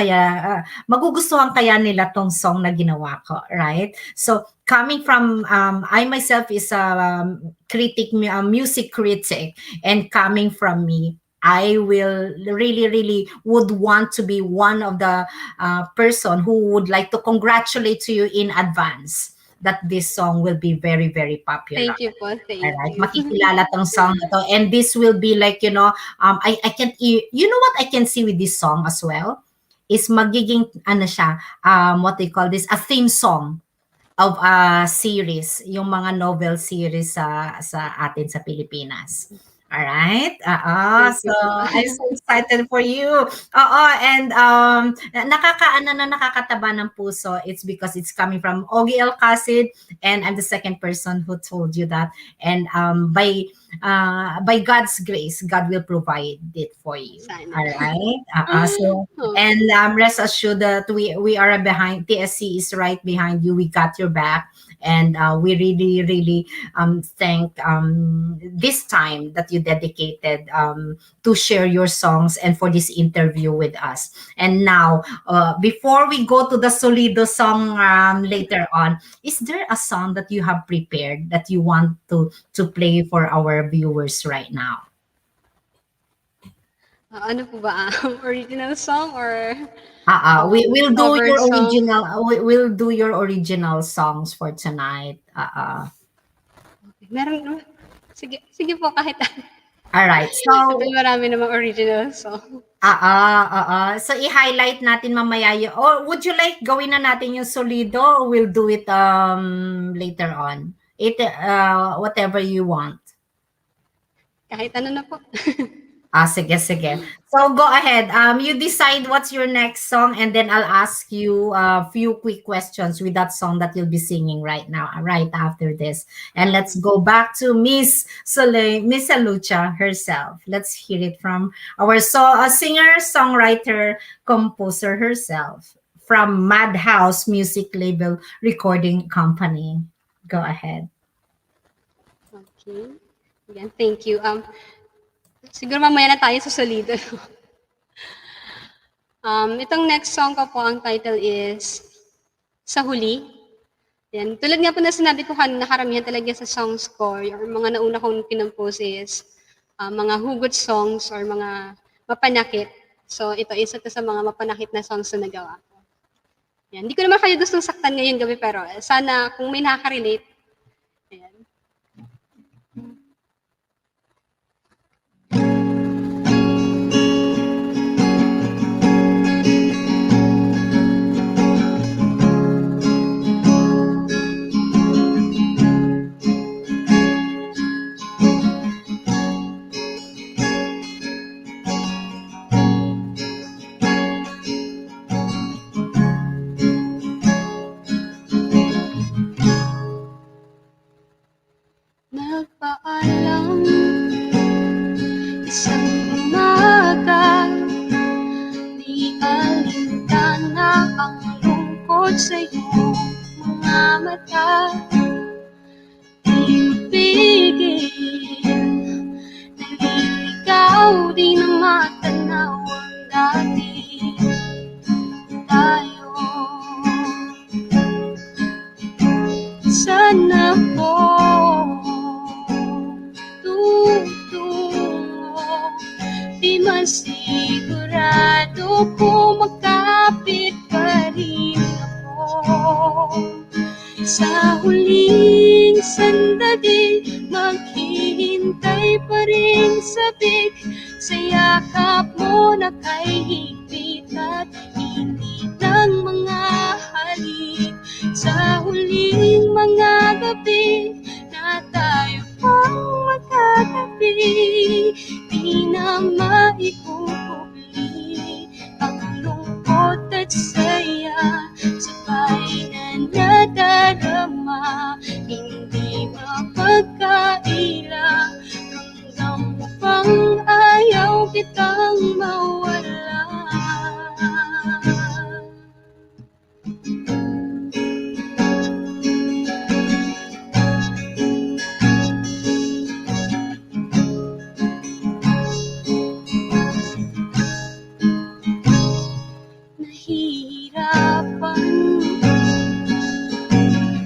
kaya nila tong song na ginawa ko, right? So coming from I myself is a music critic, and coming from me, I will really would want to be one of the person who would like to congratulate to you in advance that this song will be very popular. Thank you po. Thank Alright, you. makikilala tong song na to. And this will be like, I can, you know what I can see with this song as well? Is magiging, ano siya, what they call this, a theme song of a series, yung mga novel series sa atin sa Pilipinas. Alright? Thank So you po. I'm so excited for you. And nakakataba ng puso. It's because it's coming from Ogie El Casid, and I'm the second person who told you that. And by God's grace, God will provide it for you. Sana. Alright? So Oh, and rest assured that we are behind. TSC is right behind you. We got your back, and we really thank this time that you dedicated to share your songs and for this interview with us. And now, before we go to the Solido song later on, is there a song that you have prepared that you want to play for our viewers right now? ano po ba? Original song or We'll do cover your song? original. We'll do your original songs for tonight. Meron, sige po kahit All right. So, Total marami namang original song. So i-highlight natin mamaya yun. Or would you like gawin na natin yung Solido, or we'll do it later on? Whatever you want. Kahit ano na po. Sige. So go ahead. You decide what's your next song, and then I'll ask you a few quick questions with that song that you'll be singing right now, right after this. And let's go back to Miss SOLEIL MISALUCHA herself. Let's hear it from our singer, songwriter, composer herself from Madhouse Music Label Recording Company. Go ahead. Okay. Again, thank you. Siguro mamaya na tayo sa Solido. Itong next song ko po, ang title is Sa Huli. Yan. Tulad nga po na sinabi ko kanina, karamihan talaga sa songs ko, or mga nauna kong pinompose is mga hugot songs or mga mapanakit. So ito, isa to sa mga mapanakit na songs na nagawa ko. Yan. Hindi ko naman kayo gustong saktan ngayong gabi, pero sana kung may nakaka-relate, ayan. Nagpaalam isang umaga, di alintana ang lungkot sa iyong mga mata. Ibigin, naliligaw, di na matanaw ang dati tayo. Sana po di masigurado kung makapit pa rin ako. Sa huling sandali, maghihintay pa rin sabik sa yakap mo na kay higpit at init ng mga halik. Sa huling mga gabi na tayo pang magkatabi, di na maikukubli ang lungkot at saya, sabay na nadarama, hindi mapagkaila. Ramdam mo bang ayaw kitang mawala? Nahihirapan,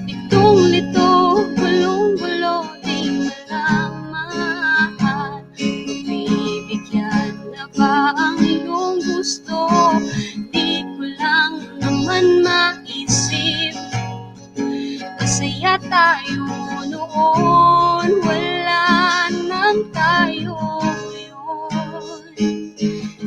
litong-lito, gulong-gulo, di malaman. Magbibigyan na ba ang iyong gusto? Di ko lang naman maisip. Masaya tayo noon, wala nang tayo ngayon.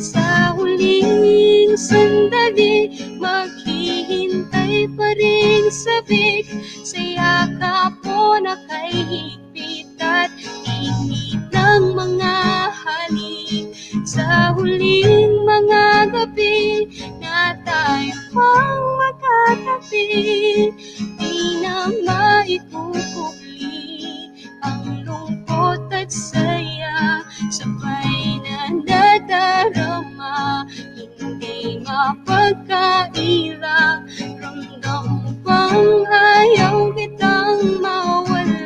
Sa huling sandali, maghihintay pa rin sabik, sa yakap mo na kay higpit at init ng mga halik. Sa huling mga gabi na tayo pang magkatabi, di na maikukubli ang lungkot at saya, sabay na nadarama, hindi mapagkaila. Ramdam mo bang ayaw kitang mawala?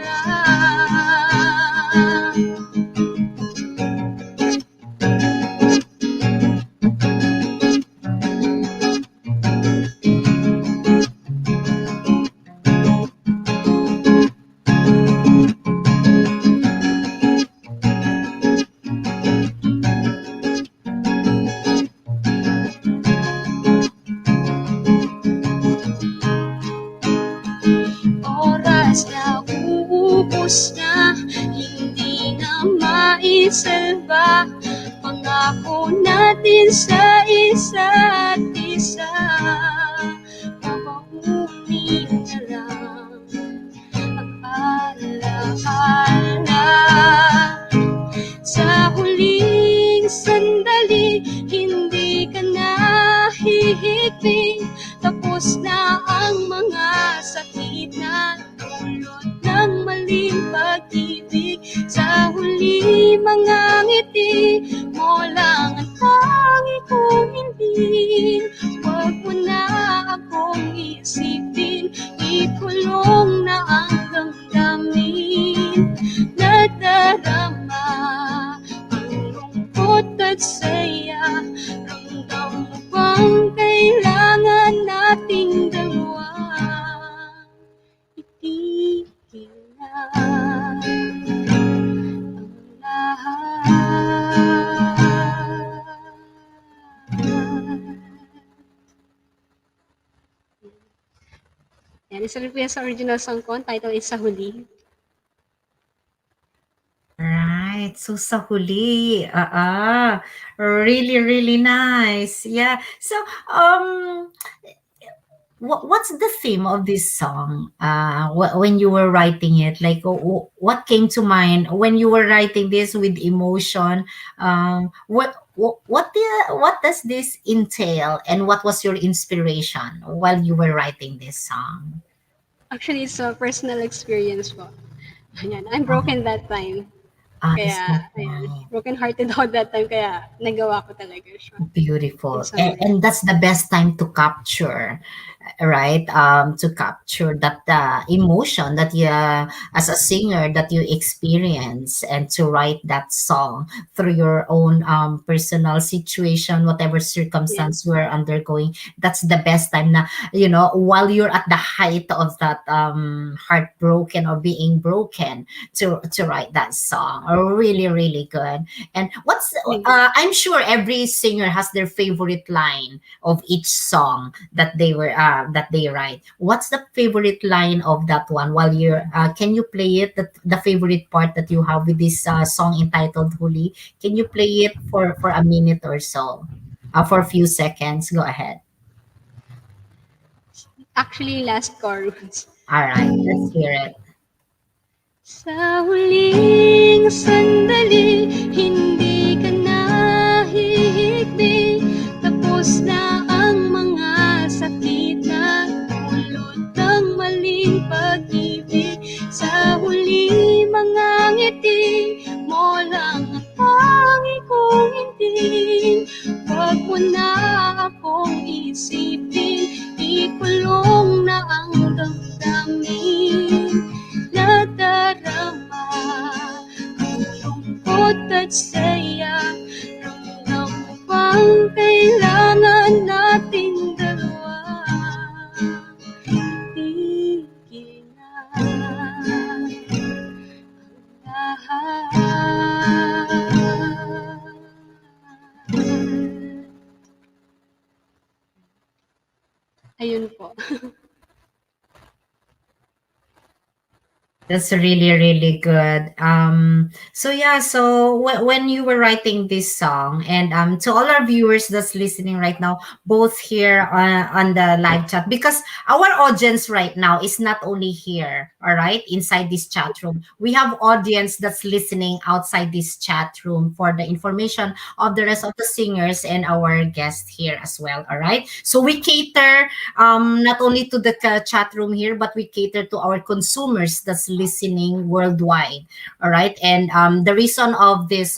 Oras na uubos na, hindi na maisalba. Pangako natin sa isa't isa, mabaunin na lang ang alaala. Sa huling sandali, hindi ka na hihigpit. Tapos na ang mga sakit na dulot ng maling pag-ibig. Sa huli mga ngiti mo lang ang tangi kong hindi. Huwag mo na akong isipin, ikulong na ang damdamin. Nadarama ang lungkot at saya, ramdam mo bang kailangan nating dalawa? Itigil na ang lahat. Yan, isa rin po yan sa original song ko. Ang title is Sa Huli. Right. So sa huli, really, really nice. Yeah. So, what's the theme of this song? When you were writing it, like what came to mind when you were writing this with emotion? What does this entail, and what was your inspiration while you were writing this song? Actually, it's a personal experience po. Ayan, I'm broken that time. Is Kaya, that ayan, right? broken-hearted ako that time, kaya nagawa ko talaga siya. Beautiful. In some way. And that's the best time to capture, right? To capture that emotion that you, as a singer, that you experience, and to write that song through your own personal situation, whatever circumstance you are undergoing. That's the best time na, while you're at the height of that heartbroken or being broken, to write that song. Really, really good. And I'm sure every singer has their favorite line of each song that they write. What's the favorite line of that one? While you're can you play it, the favorite part that you have with this song entitled Huli? Can you play it for a minute or so? for a few seconds. Go ahead. Actually, last chorus. All right, let's hear it. Sa huling sandali, hindi ka na hihigbi. Tapos na ang mga sakit na dulot ng maling pag-ibig. Sa huli mga ngiti mo lang ang tangi kong hindi. Huwag mo na akong isipin, ikulong na ang damdamin. Nadarama ang lungkot at saya. Ramdam mo bang kailangan nating dalawa? Tigil na ang lahat. Ayun po. That's really, really good. So yeah, so when you were writing this song, and to all our viewers that's listening right now, both here on the live chat, because our audience right now is not only here, all right, inside this chat room. We have audience that's listening outside this chat room for the information of the rest of the singers and our guests here as well, all right? So we cater not only to the chat room here, but we cater to our consumers that's listening worldwide. All right, and the reason of this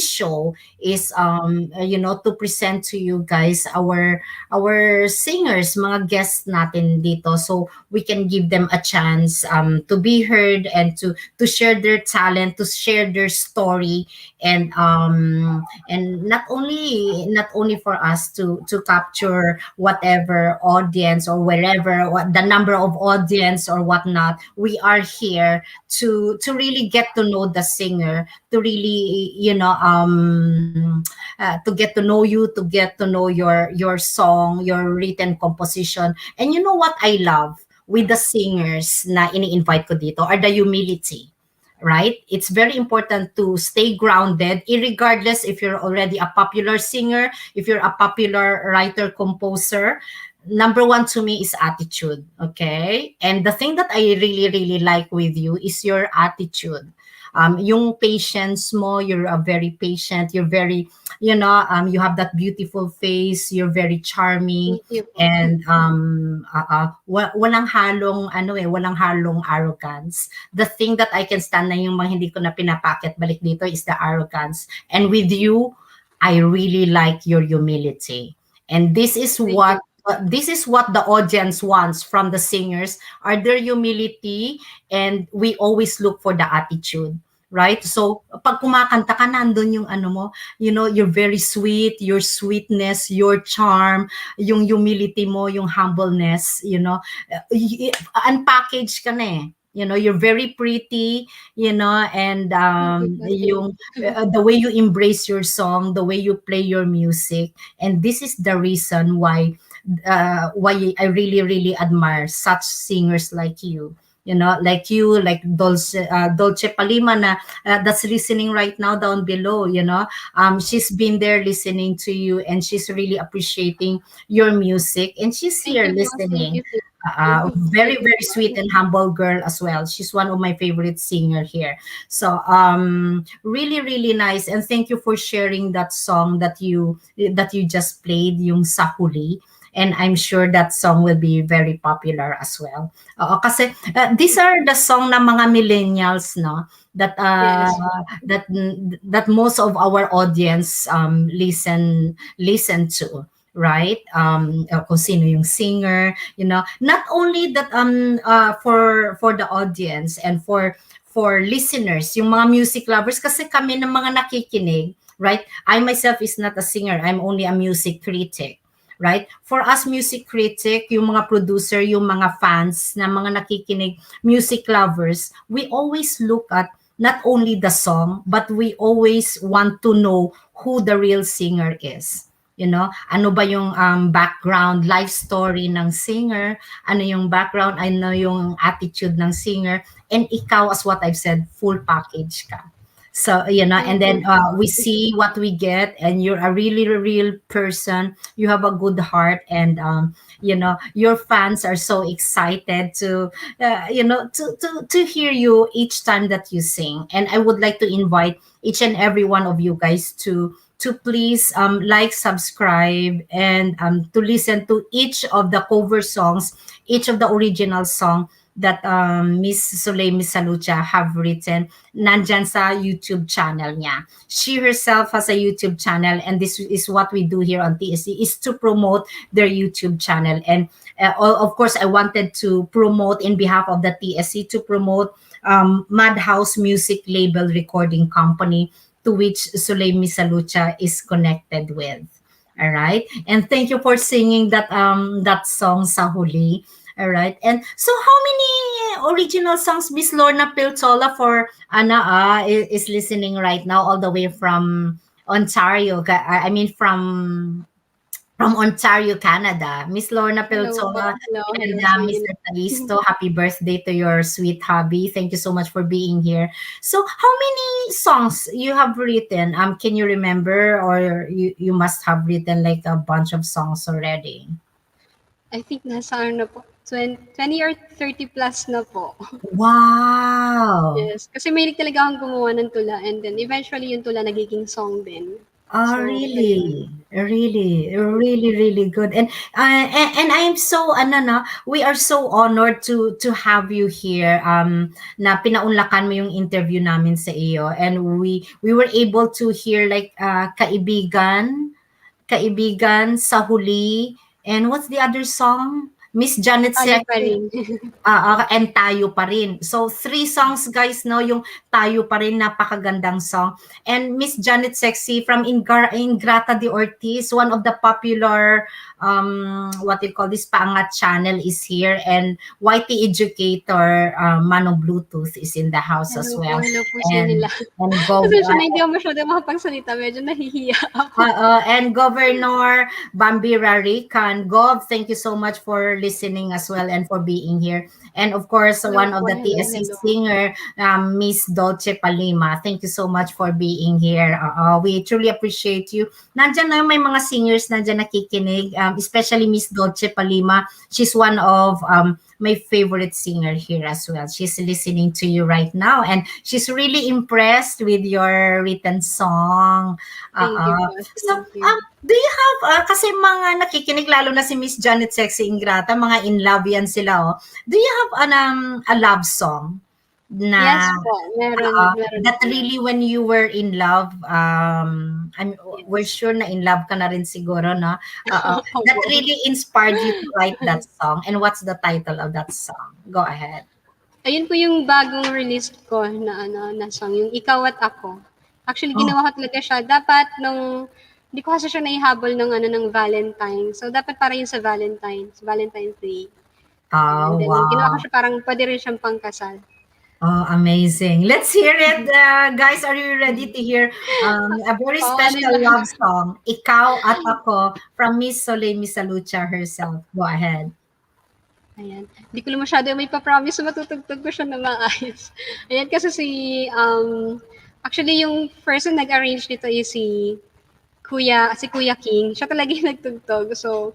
show is to present to you guys our singers, mga guests natin dito, so we can give them a chance to be heard and to share their talent, to share their story, and not only for us to capture whatever audience or wherever, what the number of audience or whatnot. We are here to really get to know the singer, to really to get to know you, to get to know your song, your written composition. And you know what I love with the singers na ini-invite ko dito are the humility, right? It's very important to stay grounded, irregardless if you're already a popular singer, if you're a popular writer, composer. Number one to me is attitude, okay? And the thing that I really, really like with you is your attitude. Yung patience mo, you're very patient, you're very, you have that beautiful face, you're very charming, Thank you po. and walang halong arrogance. The thing that I can stand na yung mga hindi ko na pinapakit balik dito is the arrogance. And with you, I really like your humility. And this is Thank what the audience wants from the singers, are their humility, and we always look for the attitude, right? So pag kumakanta ka, nandun yung you're very sweet, your sweetness, your charm, yung humility mo, yung humbleness, unpackaged ka na eh. You're very pretty, and yung the way you embrace your song, the way you play your music, and this is the reason why I really, really admire such singers like you. Like Dolce Palima na that's listening right now down below. She's been there listening to you, and she's really appreciating your music, and she's here Thank you po. listening. Thank you. Very, very sweet and humble girl as well. She's one of my favorite singer here. So really, really nice, and thank you for sharing that song that you just played, yung Sa Huli. And I'm sure that song will be very popular as well. Kasi these are the song ng mga millennials, no? That Yes. that most of our audience listen to, right? Kung sino yung singer, not only that for the audience and for listeners, yung mga music lovers, kasi kami ng mga nakikinig, right? I myself is not a singer, I'm only a music critic. Right? For us music critic, yung mga producer, yung mga fans na mga nakikinig, music lovers, we always look at not only the song, but we always want to know who the real singer is. Ano ba yung background, life story ng singer, ano yung background, ano yung attitude ng singer, and ikaw, as what I've said, full package ka. So, and Thank then you. we see what we get, and you're a really real person. You have a good heart, and your fans are so excited to to hear you each time that you sing. And I would like to invite each and every one of you guys to please like, subscribe, and to listen to each of the cover songs, each of the original song that Miss SOLEIL MISALUCHA have written. Nandyan sa YouTube channel niya. She herself has a YouTube channel, and this is what we do here on TSC, is to promote their YouTube channel. And of course, I wanted to promote in behalf of the TSC, to promote Madhouse Music Label Recording Company, to which SOLEIL MISALUCHA is connected with. All right. And thank you for singing that song sa huli. All right. And so how many original songs Miss Lorna Pilzola for is listening right now all the way from Ontario. I mean from Ontario, Canada. Miss Lorna Hello po. Pilzola Hello, and hello sa inyo. Mr. Talisto, happy birthday to your sweet hubby. Thank you so much for being here. So, how many songs you have written? Can you remember, or you must have written like a bunch of songs already? I think nasa ano po, 20 or 30 plus na po. Wow! Yes, kasi mahilig talaga akong gumawa ng tula, and then eventually yung tula nagiging song din. Oh, So, ayun. really? Really good. And I'm so we are so honored to have you here. Na pinaunlakan mo yung interview namin sa iyo, and we were able to hear like Kaibigan, Sa Huli, and what's the other song? Miss Janet Tayo pa Sexy. rin. And Tayo Pa Rin. So, 3 songs guys, no? Yung Tayo Pa Rin, napakagandang song. And Miss Janet Sexy from Ingrata de Ortiz, one of the popular, what you call this, Paangat channel is here. And YT Educator, Mano Bluetooth is in the house as well. Hello po sa inyo And, lahat. and Gov, Pasensya na hindi ako masyado makapagsalita, medyo nahihiya ako. and Governor Bambira Rican. Gov, thank you so much for listening as well and for being here. And of course, Hello one of po, the TSC hello. singer, Miss Dolce Palima. Thank you so much for being here. We truly appreciate you. Nandiyan na may mga singers nandiyan nakikinig, especially Miss Dolce Palima. She's one of my favorite singer here as well. She's listening to you right now, and she's really impressed with your written song. Thank you po. So, Thank you. do you have, kasi mga nakikinig, lalo na si Miss Janet Sexy Ingrata, mga in love yan sila, oh. Do you have a love song Yes na po, meron that po. really when you were in love, we're Yes. sure na in love ka na rin siguro, no? That Opo. really inspired you to write that song. And what's the title of that song? Go ahead. Ayun po yung bagong release ko na song, yung Ikaw at Ako. Actually, Oh, ginawa ko talaga siya. Dapat hindi ko kasi siya naihabol ng Valentine. So, dapat para yun sa Valentine's Day. And then, ginawa ko wow. siya parang pwede rin siyang pangkasal. Oh, amazing. Let's hear it. Guys, are you ready to hear a very Oo, ano special lang. love song, Ikaw at Ako, from Miss SOLEIL MISALUCHA herself? Go ahead. Ayan. Hindi ko lang masyado may pa-promise na matutugtog ko siya na maayos. Ayan, kasi actually yung person nag-arrange nito is si Kuya King. Siya talaga yung nagtugtog. So,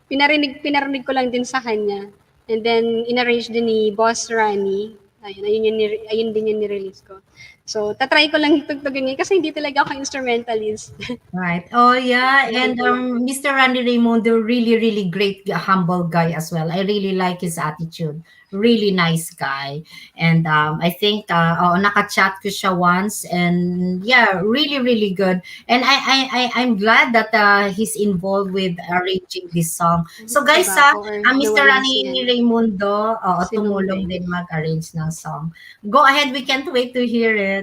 pinarinig ko lang din sa kanya. And then, in-arrange din ni Boss Rani. Ayun din yung ni-release ko. So, tatry ko lang tugtugin yun kasi hindi talaga ako instrumentalist. Right. Oh, yeah. And Mr. Randy Raimundo, really great, humble guy as well. I really like his attitude. Really nice guy. And I think, naka-chat ko siya once. And yeah, really good. And I'm glad that he's involved with arranging this song. So guys, Mr. Randy Raimundo, tumulong din mag-arrange ng song. Go ahead. We can't wait to hear it.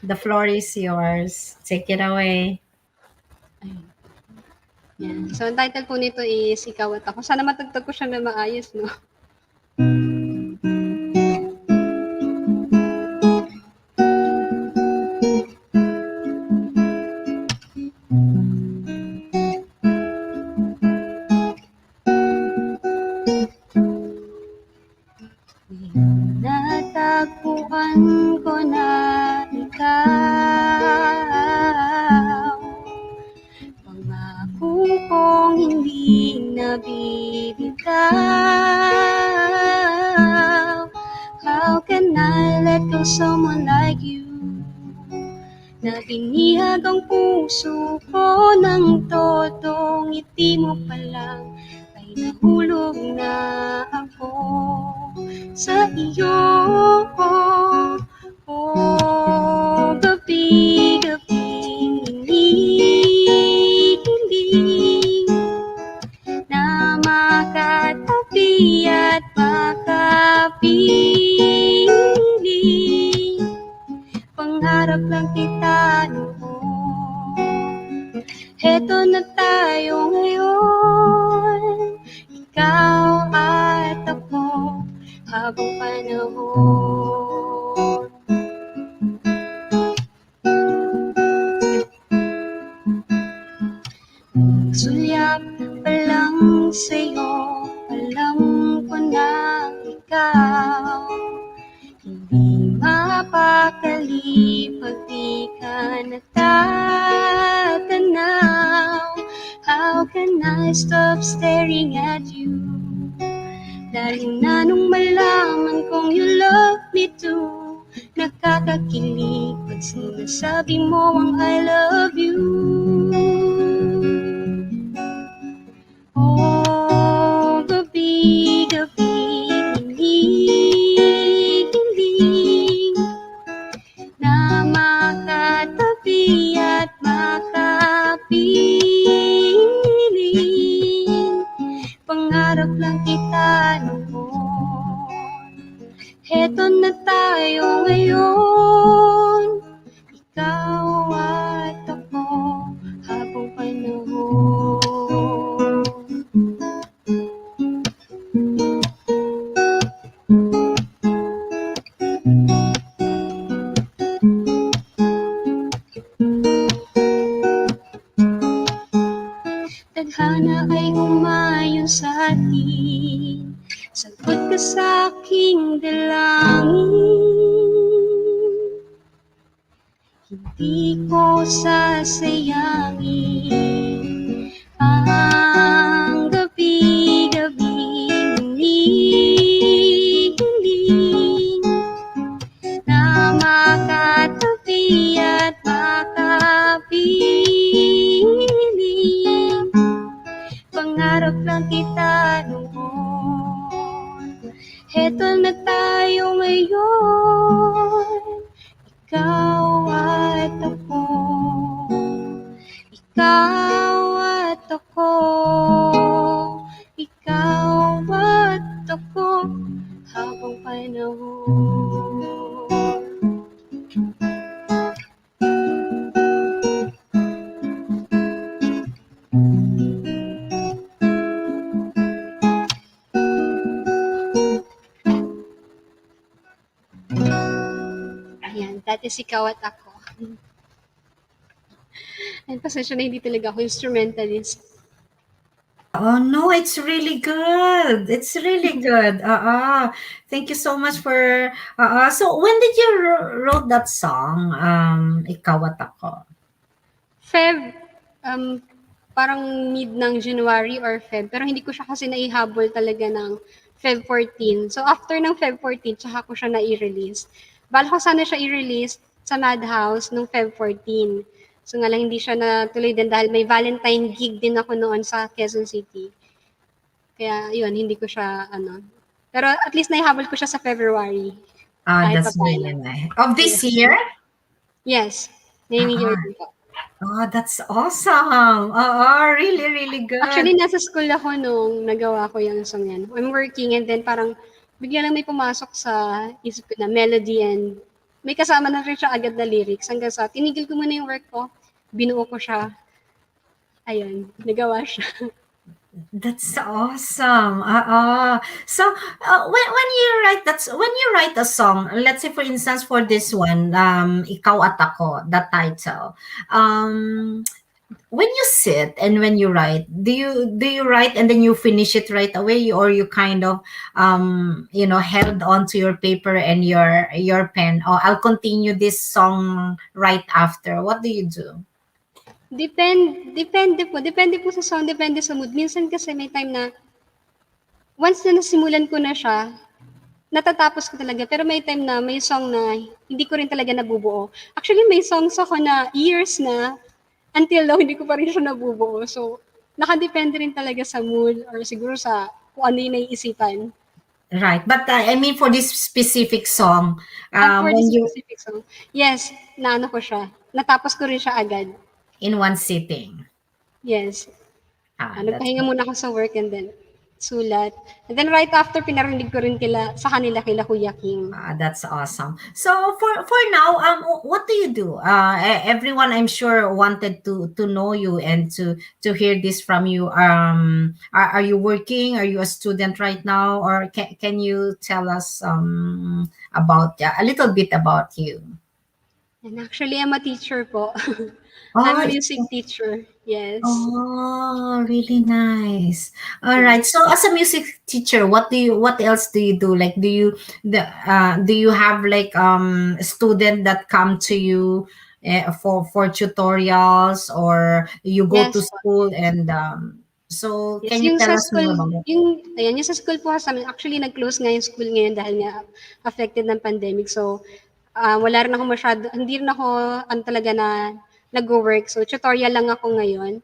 The floor is yours. Take it away. Yeah. So, ang title po nito is Ikaw at Ako. Sana matugtog ko siya na maayos, no? Natagpuan ko na ikaw. How can I let go someone like you? Na binihag ang puso ko ng todo, ngiti mo pa lang ay nahulog na ako sa iyo. Oh, gabi-gabing hinihiling na makatabi at makapiling. Pangarap lang kita noon, heto na tayo ngayon, ikaw at ako habang panahon. Sulyap pa lang sa'yo, alam ko na ikaw hindi mapakali pag di ka natatanaw. How can I stop staring at you? Lalo na nung malaman kong you love me too. Nakakakilig pag sinasabi mo ang I love you. Oh, gabi-gabi hinihiling na makatabi at makapiling. Pangarap lang kita noon, heto na tayo ngayon, ikaw at ako habang panahon. Tadhana ay umayon sa atin, sagot ka sa aking dalangin. Hindi ko sasayangin ang gabi-gabing hinihiling na makatabi at makapiling. Pangarap lang kita noon, heto na tayo ngayon, ikaw at ako, ikaw at ako, ikaw at ako habang panahon. Ayan, that is ikaw at ako. Ay, pasensya na hindi talaga ako instrumentalist. Oh no, it's really good. It's really good. Thank you so much for so when did you wrote that song? Ikaw at ako. Parang mid ng January or Feb, pero hindi ko siya kasi naihabol talaga ng Feb 14. So after ng Feb 14, tsaka ko siya na-i-release. Bala ko sana siya i-release sa Madhouse nung Feb 14. So nga lang hindi siya natuloy din dahil may Valentine gig din ako noon sa Quezon City. Kaya yun, hindi ko siya Pero at least naihabol ko siya sa February. Kahit That's papaano. really nice. Of this year? Yes. Ngayong year din po. Oh, that's awesome. Really, really good. Actually, nasa school ako nung nagawa ko yung song yan. I'm working and then parang bigla lang may pumasok sa isip ko na melody and may kasama na rin siya agad na lyrics. Hanggang sa tinigil ko muna yung work ko, binuo ko siya. Ayun, nagawa siya. That's awesome. So when you write a song, let's say for instance for this one, Ikaw at Ako, the title. When you sit and when you write, do you write and then you finish it right away, or you kind of held on to your paper and your pen, or I'll continue this song right after? What do you do? Depende po sa song, depende sa mood. Minsan kasi may time na once na nasimulan ko na siya, natatapos ko talaga. Pero may time na may song na hindi ko rin talaga nabubuo. Actually, may songs ako na years na until now hindi ko pa rin siya nabubuo. So, nakadepende rin talaga sa mood or siguro sa kung ano yung naiisipan. Right. But I mean for this specific song, For when this you specific song, yes, naano ko siya. Natapos ko rin siya agad. in one sitting. Yes. That's Nagpahinga muna ako sa work and then sulat. And then right after, pinarinig ko rin sa kanila, kila Kuya King. That's awesome. So for now, what do you do? Everyone, I'm sure, wanted to know you and to hear this from you. Are you working? Are you a student right now, or can you tell us about a little bit about you? And actually, I'm a teacher po. I'm Oh, a music teacher. Yes. oh, really nice. All right. So as a music teacher, what else do you do? Like do you have like a student that come to you for tutorials, or you go to Yes po. school and so Yes, can you yung tell sa us more school, about it? yung sa school po sa amin, actually nag-close nga yung school ngayon dahil nga affected ng pandemic. So, wala rin ako hindi rin ako talaga na nag-work. So, tutorial lang ako ngayon.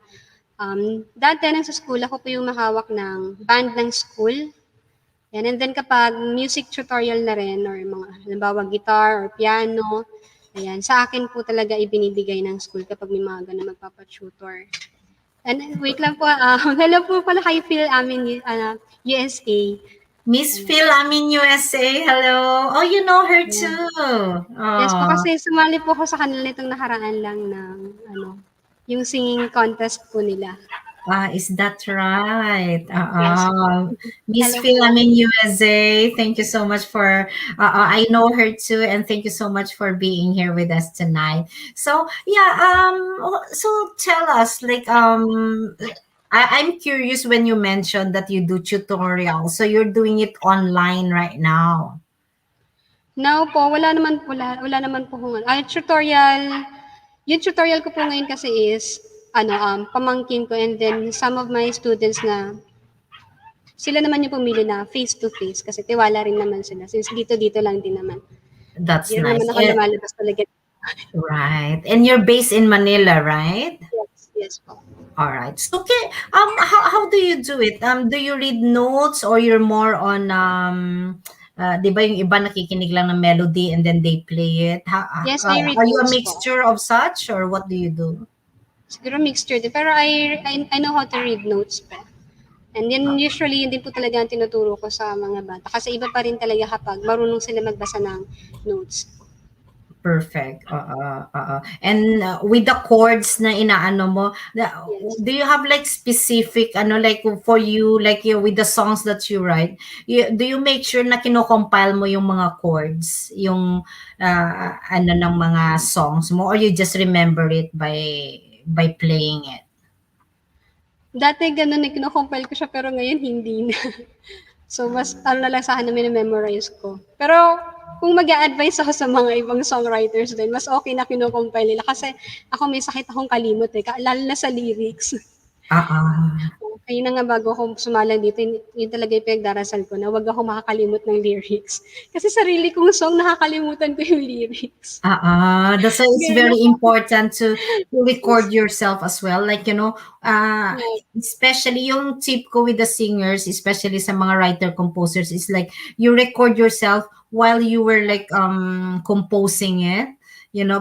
Dati nang sa school, ako po yung mahawak ng band ng school. Yan. And then kapag music tutorial na rin or mga halimbawa guitar or piano, ayan, sa akin po talaga ibinibigay ng school kapag may mga ganun magpapa-tutor. And wait lang po, hello po pala kay Phil Amin, USA. Miss Phil, I'm in USA. Hello. Oh, you know her Yeah. too. Yes po, Oh. kasi sumali po ako sa kanila nitong nakaraan lang ng yung singing contest po nila. Is that right? Yes. Miss Hello Phil, po. I'm in USA. Thank you so much for, I know her too, and thank you so much for being here with us tonight. So, yeah, so tell us, like, I'm curious when you mentioned that you do tutorials. So you're doing it online right now. Now po, wala naman po kung tutorial. Yung tutorial ko po ngayon kasi is pamangkin ko, and then some of my students na sila naman yung pumili na face to face kasi tiwala rin naman sila since dito lang din naman. That's Hindi rin naman nice. ako lumalabas talaga. Right. And you're based in Manila, right? Yes po. All right. So, okay. How do you do it? Do you read notes, or you're more on 'di ba yung iba nakikinig lang ng melody and then they play it? Yes, I read Are you a notes po. mixture of such, or what do you do? Siguro mixture din. Pero I know how to read notes pa. And then usually, yun din po talaga ang tinuturo ko sa mga bata. Kasi iba pa rin talaga kapag marunong sila magbasa ng notes. Perfect. And with the chords na inaano mo, Yes. do you have like specific like for you, like with the songs that you write, do you make sure na kino-compile mo yung mga chords, yung ng mga songs mo, or you just remember it by playing it? Dati ganun kino-compile ko siya pero ngayon hindi na. So mas na lang sa akin na memorize ko. Pero kung mag-a-advise ako sa mga ibang songwriters din, mas okay na kino-compile nila kasi ako may sakit akong kalimot lalo na sa lyrics. Kaya na nga bago ako sumala dito, yun talaga yung pinagdarasal ko na wag ako makakalimot ng lyrics. Kasi sarili kong song, nakakalimutan ko yung lyrics. That's why it's very important to record yourself as well. Like, especially yung tip ko with the singers, especially sa mga writer-composers, is like, you record yourself while you were like composing it,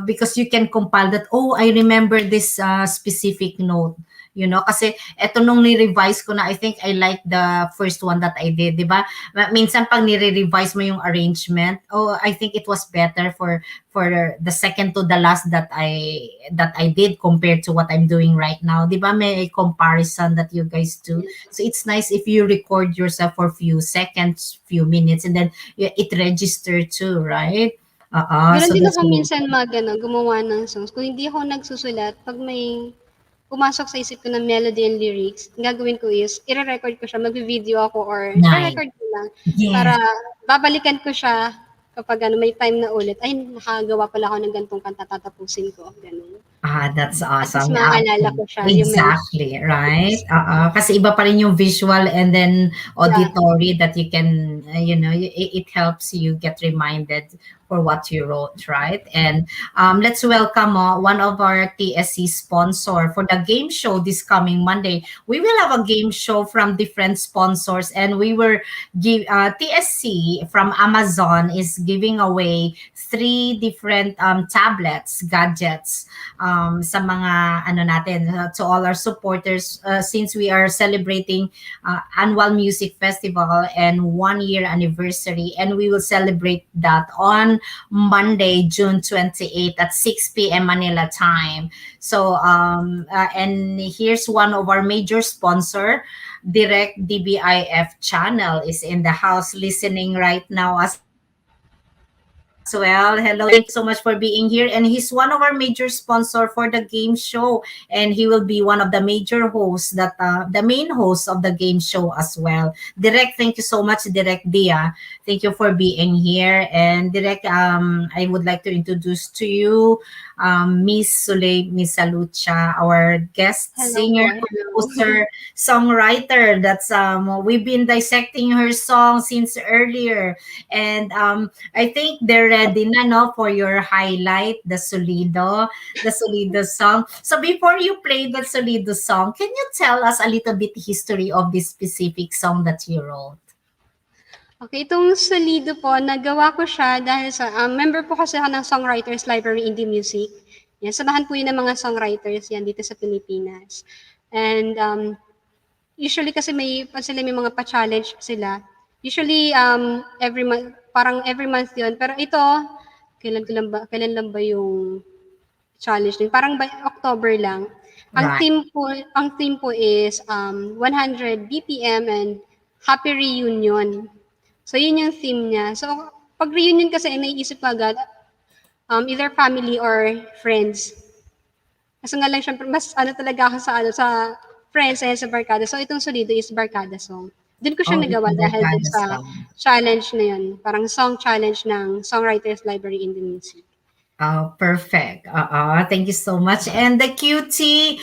because you can compile that, oh, I remember this specific note. Kasi eto nung ni-revise ko na, I think I like the first one that I did, di ba? Minsan pag nire-revise mo yung arrangement, I think it was better for the second to the last that I did compared to what I'm doing right now. Di ba? May comparison that you guys do. So it's nice if you record yourself for few seconds, few minutes, and then it register too, right? Ganun So din that's ako minsan gumawa ng songs. Kung hindi ako nagsusulat, pag may pumasok sa isip ko ng melody and lyrics, ang gagawin ko is, i-record ko siya, mag-video ako, or nice. i-record ko lang. Yes. Para babalikan ko siya kapag may time na ulit, ay, nakagawa pala ako ng gantong kanta, tatapusin ko. Ganun. That's At least awesome. Yeah, maaalala ko siya, yung exactly, right? Kasi iba pa rin yung visual and then yeah. auditory that you can, it helps you get reminded for what you wrote, right? And let's welcome one of our TSC sponsor for the game show this coming Monday. We will have a game show from different sponsors, and we were TSC from Amazon is giving away three different tablets, gadgets sa mga ano natin to all our supporters since we are celebrating annual music festival and 1 year anniversary, and we will celebrate that on Monday, June 28th at 6 p.m. Manila time. So and here's one of our major sponsor, Direk DBIF channel is in the house listening right now as well. Hello, thank you so much for being here. And he's one of our major sponsor for the game show, and he will be one of the major hosts that the main host of the game show as well. Direk, thank you so much, Direk Dia. Thank you for being here. And Direk, I would like to introduce to you Miss SOLEIL MISALUCHA, our guest Hello singer, po, hello. composer, songwriter. That's we've been dissecting her song since earlier, and I think they're ready na, no, for your highlight, the Solido song. So before you play the Solido song, can you tell us a little bit history of this specific song that you wrote? Okay, itong Solido po, nagawa ko siya dahil sa, member po kasi ako ng Songwriters Library Indie Music. Yan, samahan po yun ng mga songwriters yan dito sa Pilipinas. And usually kasi pag sila may mga pa-challenge sila, usually every month, parang every month yun. Pero ito, kailan lang ba yung challenge din? Parang by October lang. Right. Ang theme po is 100 BPM and Happy Reunion. So, yun yung theme niya. So, pag reunion kasi, naiisip ko agad, either family or friends. Kasi nga lang, syempre, mas talaga ako sa friends and sa barkada. So, itong Solido is barkada song. Doon ko siya Oh, nagawa it's a dahil dun barkada sa song. challenge na yun. Parang song challenge ng Songwriters Library in the Music. Oh, perfect. Thank you so much. And the QT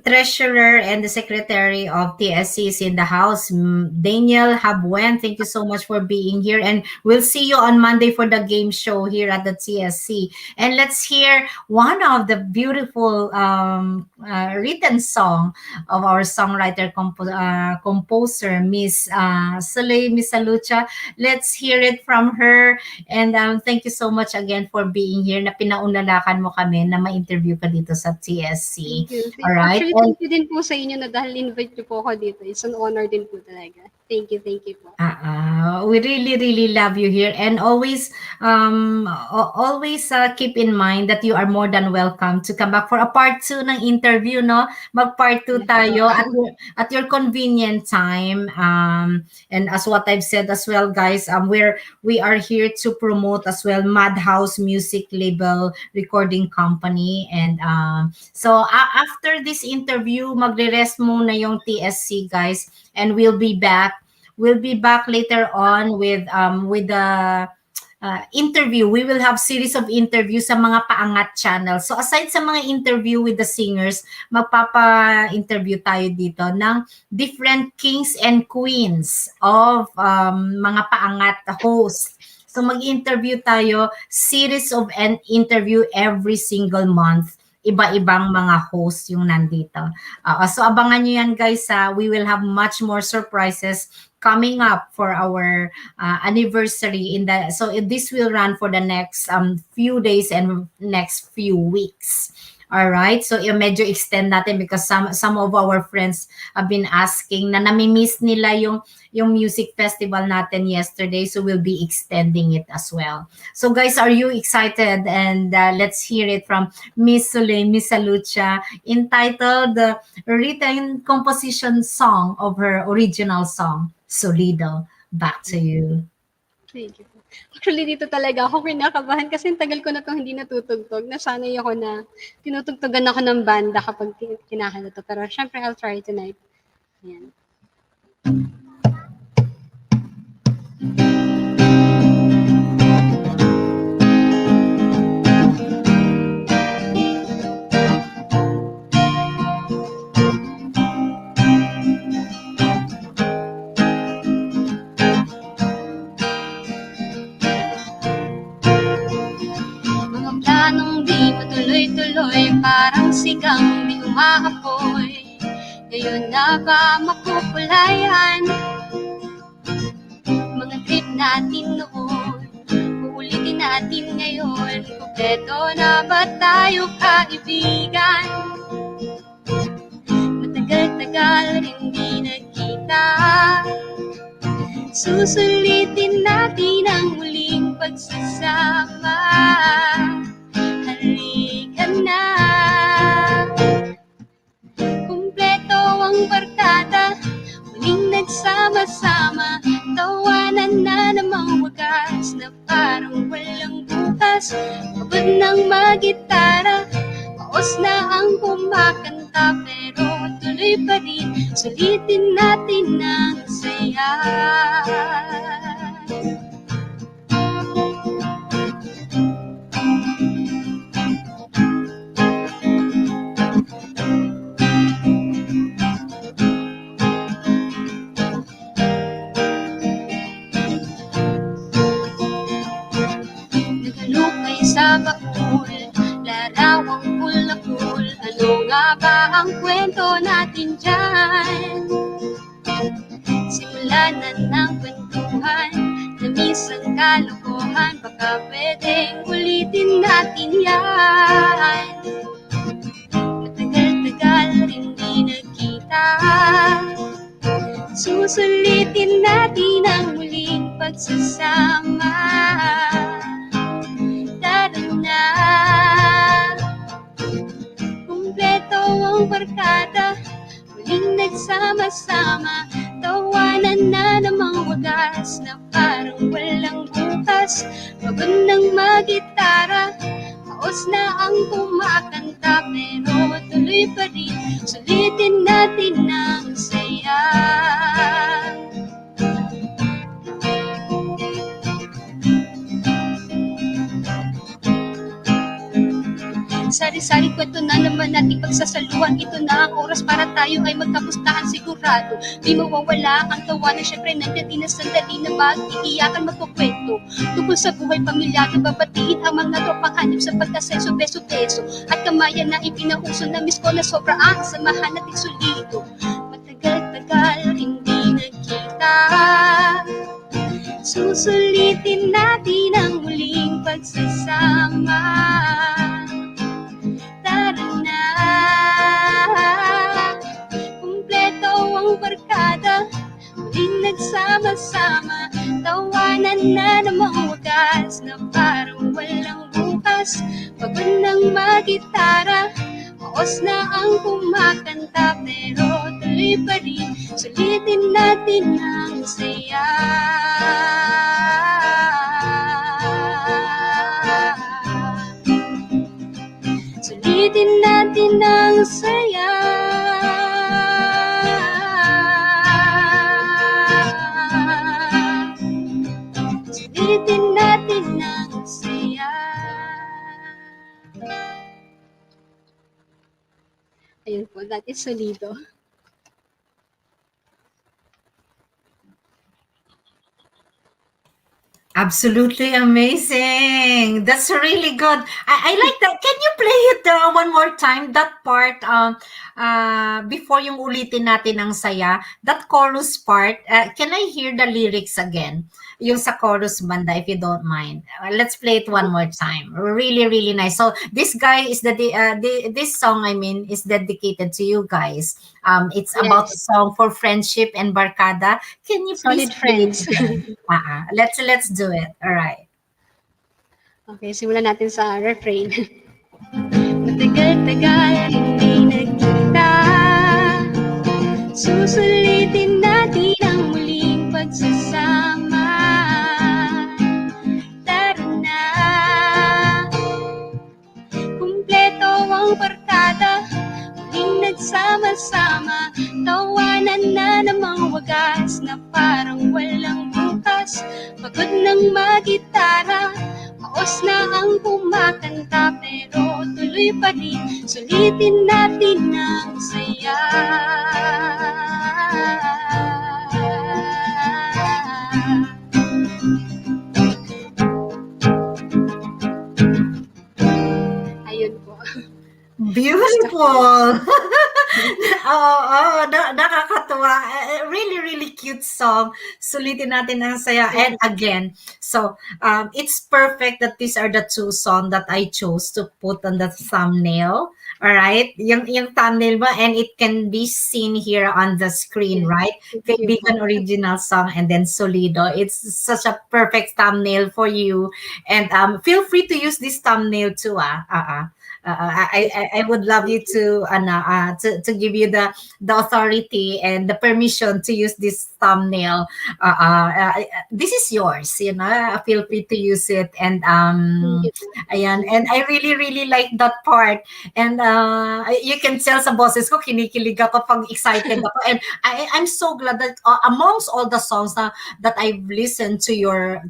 treasurer and the secretary of TSC is in the house. Daniel Habuen, thank you so much for being here. And we'll see you on Monday for the game show here at the TSC. And let's hear one of the beautiful written song of our songwriter composer, Miss SOLEIL MISALUCHA. Let's hear it from her. And thank you so much again for being here, na pinaunlalakan mo kami na ma-interview ka dito sa TSC. Thank you. Alright? Actually, And thank you din po sa inyo na dahil invite niyo po ako dito. It's an honor din po talaga. Thank you po. we really, really love you here, and always, keep in mind that you are more than welcome to come back for a part 2 ng interview, no? Mag part 2 tayo at your convenient time. And as what I've said as well, guys, we are here to promote as well Madhouse Music Label Recording Company, and so after this interview, magre-rest muna yung TSC, guys, and we'll be back later on with the interview. We will have series of interviews sa mga paangat channel. So aside sa mga interview with the singers, magpapa-interview tayo dito ng different kings and queens of mga paangat hosts. So mag-interview tayo, series of an interview every single month. Iba-ibang mga hosts yung nandito. So abangan nyo yan, guys. We will have much more surprises coming up for our anniversary so this will run for the next few days and next few weeks. All right, so medyo extend natin because some of our friends have been asking na nami-miss nila yung music festival natin yesterday, so we'll be extending it as well. So guys, are you excited? And let's hear it from Miss SOLEIL MISALUCHA, entitled the written composition song of her original song, Solido. Back to you. Thank you. Actually, dito talaga ako kinakabahan kasi tagal ko na itong hindi natutugtog. Nasanay ako na tinutugtugan ako ng banda kapag kinakanta to. Pero syempre, I'll try tonight. Ayan. tuloy-tuloy, parang sigang di umaapoy. Ngayon na ba makukulayan mga trip natin noon? Uulitin natin ngayon, kumpleto na ba tayo kaibigan? Matagal-tagal rin di nagkita, susulitin natin ang muling pagsasama. Halika na, kumpleto ang barkada, muling nagsama-sama, tawanan na namang wagas na parang walang bukas. Pagod ng magitara, paos na ang kumakanta, pero tuloy pa rin, sulitin natin ang saya. Nagalukay sa bakul, larawang pul na pul. Ano nga ba ang kwento natin dyan? Simulan na ng kwentuhan, namisang kalokohan, baka pwedeng ulitin natin yan. Matagal-tagal rin di nagkita, susulitin natin ang muling pagsasama. Tara na, kumpleto ang barkada, muling nagsama-sama, tawanan na namang wagas na parang walang bukas. Pagod ng magitara, paos na ang kumakanta, pero tuloy pa rin, sulitin natin ang saya. Sari-sari kwento na naman nating pagsasaluhan. Ito na ang oras para tayo ay magkamustahan sigurado. Di mawawala ang tawanan, syempre nandiyan din ang sandali na mag-iiyakan, magkukwento tungkol sa buhay pamilyado. Babatiin ang mga tropang hanip sa pagkasenso, beso-beso at kamayan na ipinauso na miss ko na sobra ang samahan nating solido. Matagal-tagal rin di nagkita, susulitin natin ang muling pagsasama. Tara na, kumpleto ang barkada, muling nagsama-sama, tawanan na namang wagas na parang walang bukas. Pagod ng magitara, paos na ang kumakanta, pero tuloy pa rin, sulitin natin ang saya. Sulitin natin ang saya. Sulitin natin ang saya. Ayun po, that is Solido. Absolutely amazing. That's really good. I like that. Can you play it one more time? That part, before yung ulitin natin ang saya, that chorus part, can I hear the lyrics again? Yung sa chorus banda, if you don't mind. Let's play it one more time. Really, really nice. So this guy is this song, I mean, is dedicated to you guys. It's about a song for friendship and barkada. Can you please Solid friends. Let's do it. All right. Okay, simulan natin sa refrain. Matagal-tagal hindi nagkita, susulitin natin ang muling pagsasama. Tara na, kumpleto ang barkada, muling nagsama-sama, tawanan na namang wagas na parang walang bukas. Pagod ng magitara, paos na ang kumakanta, pero tuloy pa rin, sulitin natin ang saya. Ayun po. Beautiful. Oo, nakakatuwa. Really, really cute song. Sulitin natin ang saya. And again, so it's perfect that these are the two songs that I chose to put on the thumbnail. All right? Yung thumbnail mo, and it can be seen here on the screen, Yes. right? Thank you po. Kaibigan original song and then Solido. It's such a perfect thumbnail for you. And feel free to use this thumbnail too. I would love you to give you the authority and the permission to use this thumbnail. This is yours, you know. Feel free to use it. And Thank you po. ayan, and I really really like that part. And you can tell sa boses ko, kinikilig ako pag excited ako. And I'm so glad that amongst all the songs that I've listened to your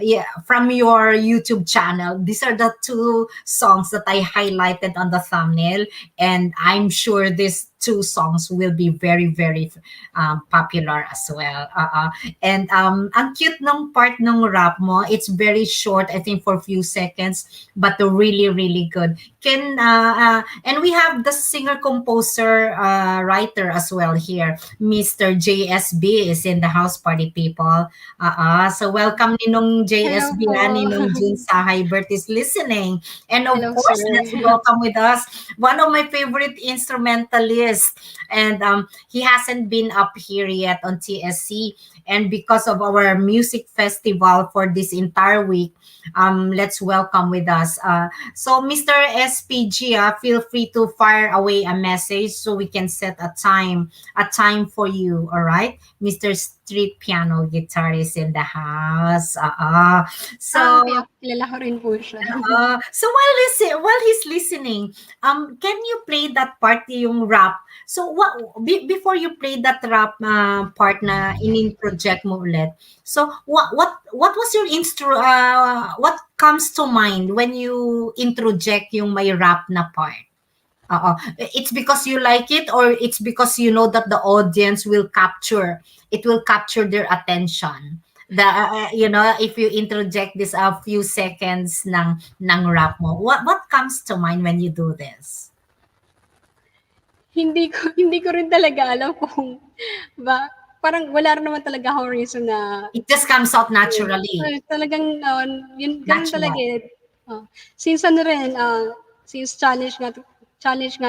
yeah, from your YouTube channel, these are the two songs that I highlighted on the thumbnail, and I'm sure these two songs will be very very popular as well. And ang cute ng part ng rap mo, it's very short, I think for a few seconds, but really really good. And we have the singer composer writer as well here. Mr. JSB is in the house, party people. So welcome Ninong JSB, Hello po. Ninong Jun Sahaybert is listening. And of Hello, course, sir. let's welcome with us one of my favorite instrumentalists. And he hasn't been up here yet on TSC. And because of our music festival for this entire week, let's welcome with us. So Mr. SPG, feel free to fire away a message so we can set a time for you. All right, Mr. Street Piano Guitarist in the house. So Okay, kilala ko rin po siya. so while he's listening, can you play that part yung rap? So what before you play that rap part na in-project mo ulit? So what was your what comes to mind when you introject yung may rap na part? It's because you like it, or it's because you know that the audience will capture their attention. The you know, if you interject this a few seconds ng rap mo, what comes to mind when you do this? Hindi ko rin talaga alam kung parang wala rin naman talaga akong reason na It just comes out naturally. talagang yun ganun Natural. talaga eh. Since ano rin since challenge nga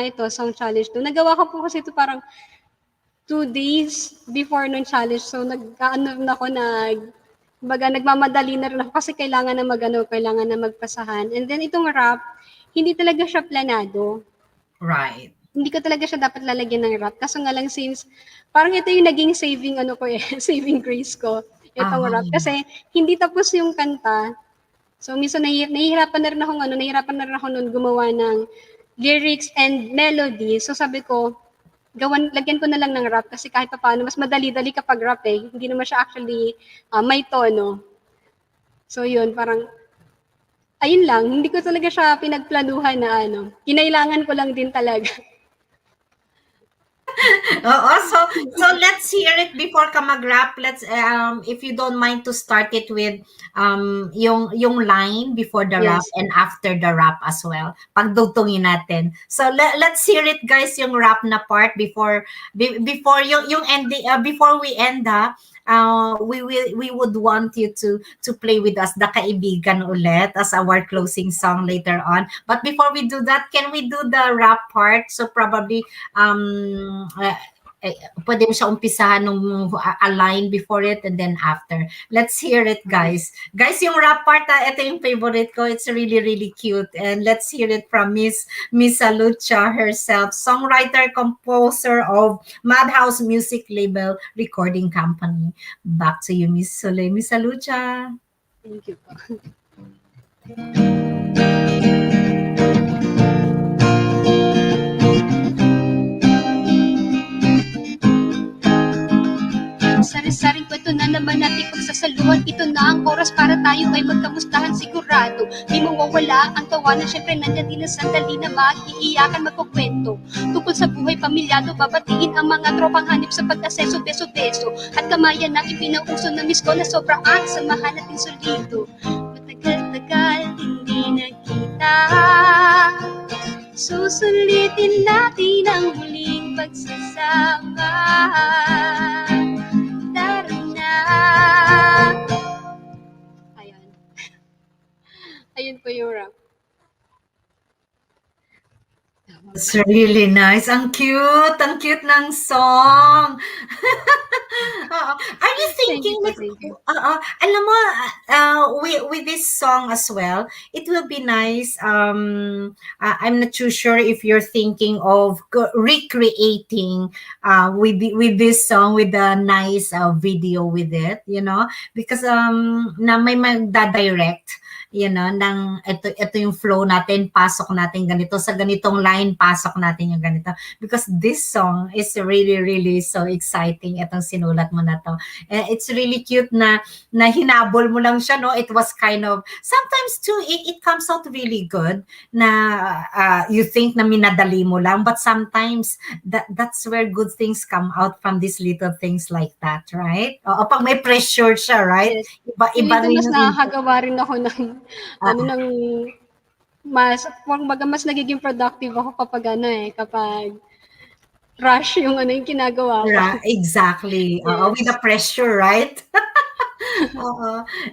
ito, song challenge to. Nagawa ko po kasi ito parang 2 days before nung challenge. So nagkaano na ako nagmamadali na rin ako kasi kailangan na magpasahan. And then itong rap, hindi talaga siya planado. Right. Hindi ko talaga siya dapat lalagyan ng rap. Kaso nga lang since parang ito yung naging saving saving grace ko. Itong rap. Kasi hindi tapos yung kanta. So minsan nahihirapan na rin ako noon gumawa ng lyrics and melody. So sabi ko, lagyan ko na lang ng rap kasi kahit paano mas madali-dali kapag rap eh. Hindi naman siya actually may tono. So yun, parang ayun lang, hindi ko talaga siya pinagplanuhan na kinailangan ko lang din talaga. So let's hear it before ka mag-rap. Let's if you don't mind to start it with yung line before the rap and after the rap as well. Pagdugtungin natin. So let's hear it guys, yung rap na part before yung ending before we end we would want you to play with us the Kaibigan ulit as our closing song later on. But before we do that, can we do the rap part? So probably pwede mo siya umpisahan nung a line before it and then after. Let's hear it, guys. Guys, yung rap part, ito yung favorite ko. It's really, really cute. And let's hear it from Miss Misalucha herself, songwriter, composer of Madhouse Music Label Recording Company. Back to you, Miss SOLEIL Misalucha. Thank you po. Sari-saring kwento na naman natin pagsasaluhan. Ito na ang oras para tayo ay magkamustahan sigurado. Di mawawala ang tawanan, syempre nandyan din ang sandali na mag-iiyakan magkukwento. Tungkol sa buhay pamilyado, babatiin ang mga tropang hanip sa pag-aseso, beso-beso. At kamayan na ipinauso na miss ko na sobrang ang samahan natin solido. Matagal-tagal hindi nakita na. Susulitin natin ang muling pagsasama. Tara na. Ayun. Ayun po yung rap. It's really nice. Ang cute ng song. Oo. Are you Thank you thinking po, like, thank you. alam mo, with this song as well, it will be nice. I'm not too sure if you're thinking of recreating with this song with a nice video with it, because na may magda-direct ng ito yung flow natin, pasok natin ganito sa ganitong line, pasok natin yung ganito, because this song is really really so exciting. Itong sinulat mo na to, it's really cute na hinabol mo lang siya, no? It was kind of sometimes too it comes out really good na you think na minadali mo lang, but sometimes that's where good things come out from these little things like that, right? O pag may pressure siya, right? Yes. Iba Feeling ko rin mas yung nakakagawa rin ako ng, Ah, ng mas nagiging productive ako kapag rush yung yung ginagawa ko. exactly. With the Yes. pressure, right?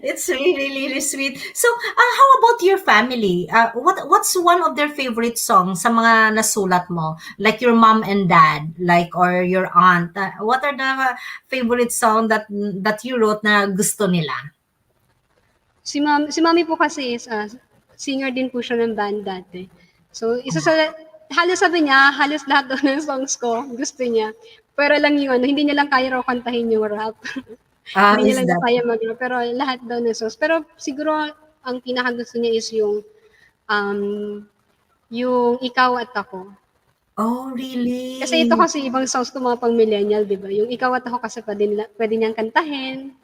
It's really, really sweet. So, how about your family? What's one of their favorite songs sa mga nasulat mo? Like your mom and dad, or your aunt. What are the favorite song that you wrote na gusto nila? Si mami po kasi is singer din po siya ng band dati. So, halos sabi niya, halos lahat daw ng songs ko, gusto niya. Pero lang yung hindi niya lang kaya raw kantahin yung rap. Hindi niya Is lang daw that? kaya mag-rap. Pero lahat daw ng songs. Pero siguro, ang pinakagusto niya is um, yung Ikaw at Ako. Oh, really? Kasi ito kasi ibang songs to mga pang millennial, di ba? Yung Ikaw at Ako kasi pwede niyang kantahin.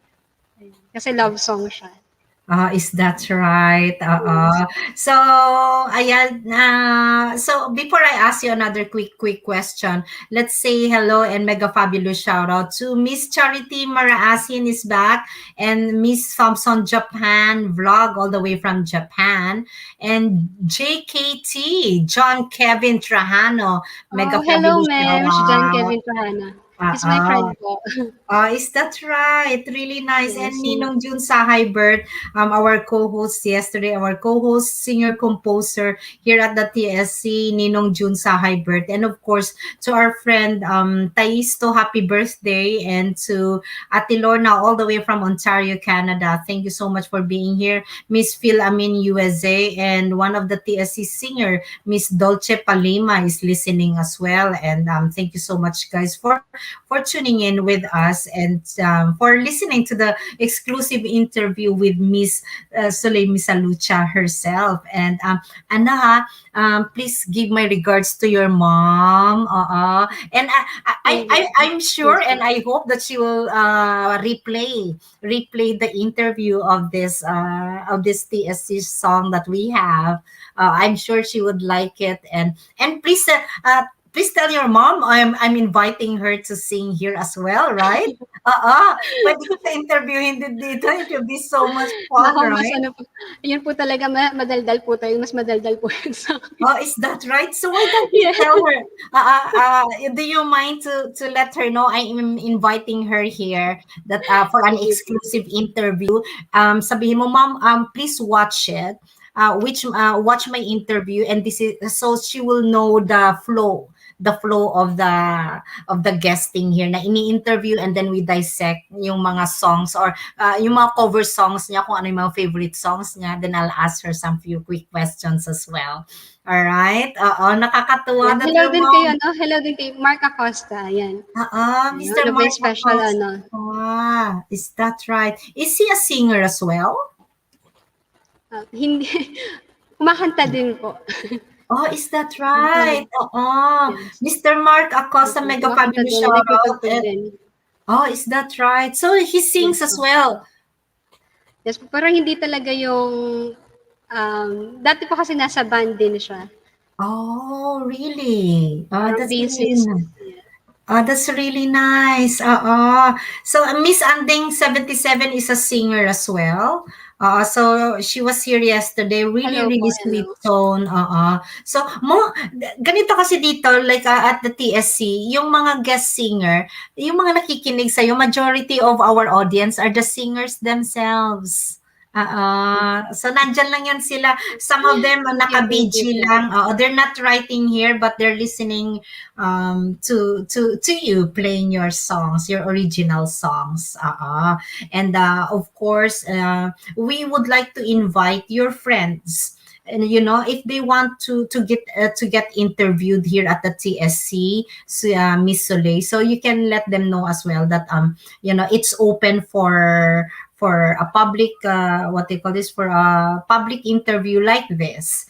Kasi love song siya. Is that right? Yes. So, ayan. So, before I ask you another quick question, let's say hello and mega fabulous shout out to Miss Charity Maraasin is back, and Miss Thompson Japan vlog all the way from Japan, and JKT John Kevin Trajano, mega Oh, hello, fabulous shout ma'am. Si John out. Kevin Trahana. He's my Uh, friend po. Is that right? Really nice. And Yes. Ninong Jun Sahay Bert, our co-host yesterday, our co-host, singer, composer here at the TSC, Ninong Jun Sahay Bert. And of course, to our friend Taisto, happy birthday. And to Ate Lorna, all the way from Ontario, Canada. Thank you so much for being here. Miss Phil Amin, USA. And one of the TSC singer, Miss Dolce Palima, is listening as well. And thank you so much, guys, for tuning in with us, and for listening to the exclusive interview with Miss SOLEIL Misalucha herself. And Anna, please give my regards to your mom. And I'm sure, and I hope that she will replay the interview of this TSC song that we have. I'm sure she would like it, and please tell your mom I'm inviting her to sing here as well, right? Pwede kita interviewin din dito. It will be so much fun, Naku, mas right? yun po talaga, madaldal po tayo. Mas madaldal po yun sa akin. Oh, is that right? So why don't you Yes. tell her? Do you mind to let her know I am inviting her here that for an exclusive interview? Sabihin mo, mom, please watch it. Watch my interview, and this is so she will know the flow of the guesting here na ini-interview, and then we dissect yung mga songs, or yung mga cover songs niya, kung ano yung mga favorite songs niya. Then I'll ask her some few quick questions as well. All right? Nakakatuwa that Hello your din mom. kayo, hello din kay Mark Acosta. Yan. Mr. Ano ba Mark yung special, Acosta. Is that right? Is he a singer as well? hindi, kumakanta din po. Oh, is that right? Yes. Mr. Mark Acosta, Opo, mega kumakanta fabulous din, shout out. nagtutugtog din. Is that right? So he sings Yes as po. well. Yes po, pero hindi talaga yung, dati po kasi nasa band din siya. Oh, really? Parang That's really bassist. nice. Yeah. That's really nice. So Miss Anding 77 is a singer as well. So she was here yesterday. Really, Hello po, really sweet hello. tone. So ganito kasi dito, like at the TSC, yung mga guest singer, yung mga nakikinig sa'yo, majority of our audience are the singers themselves. So nandyan lang yan sila. Some of them Thank you naka-BG po. lang. They're not writing here, but they're listening to you playing your songs, your original songs. And of course, we would like to invite your friends. And if they want to get interviewed here at the TSC, so, Miss Soleil, so you can let them know as well that it's open for a public what they call this, for a public interview like this,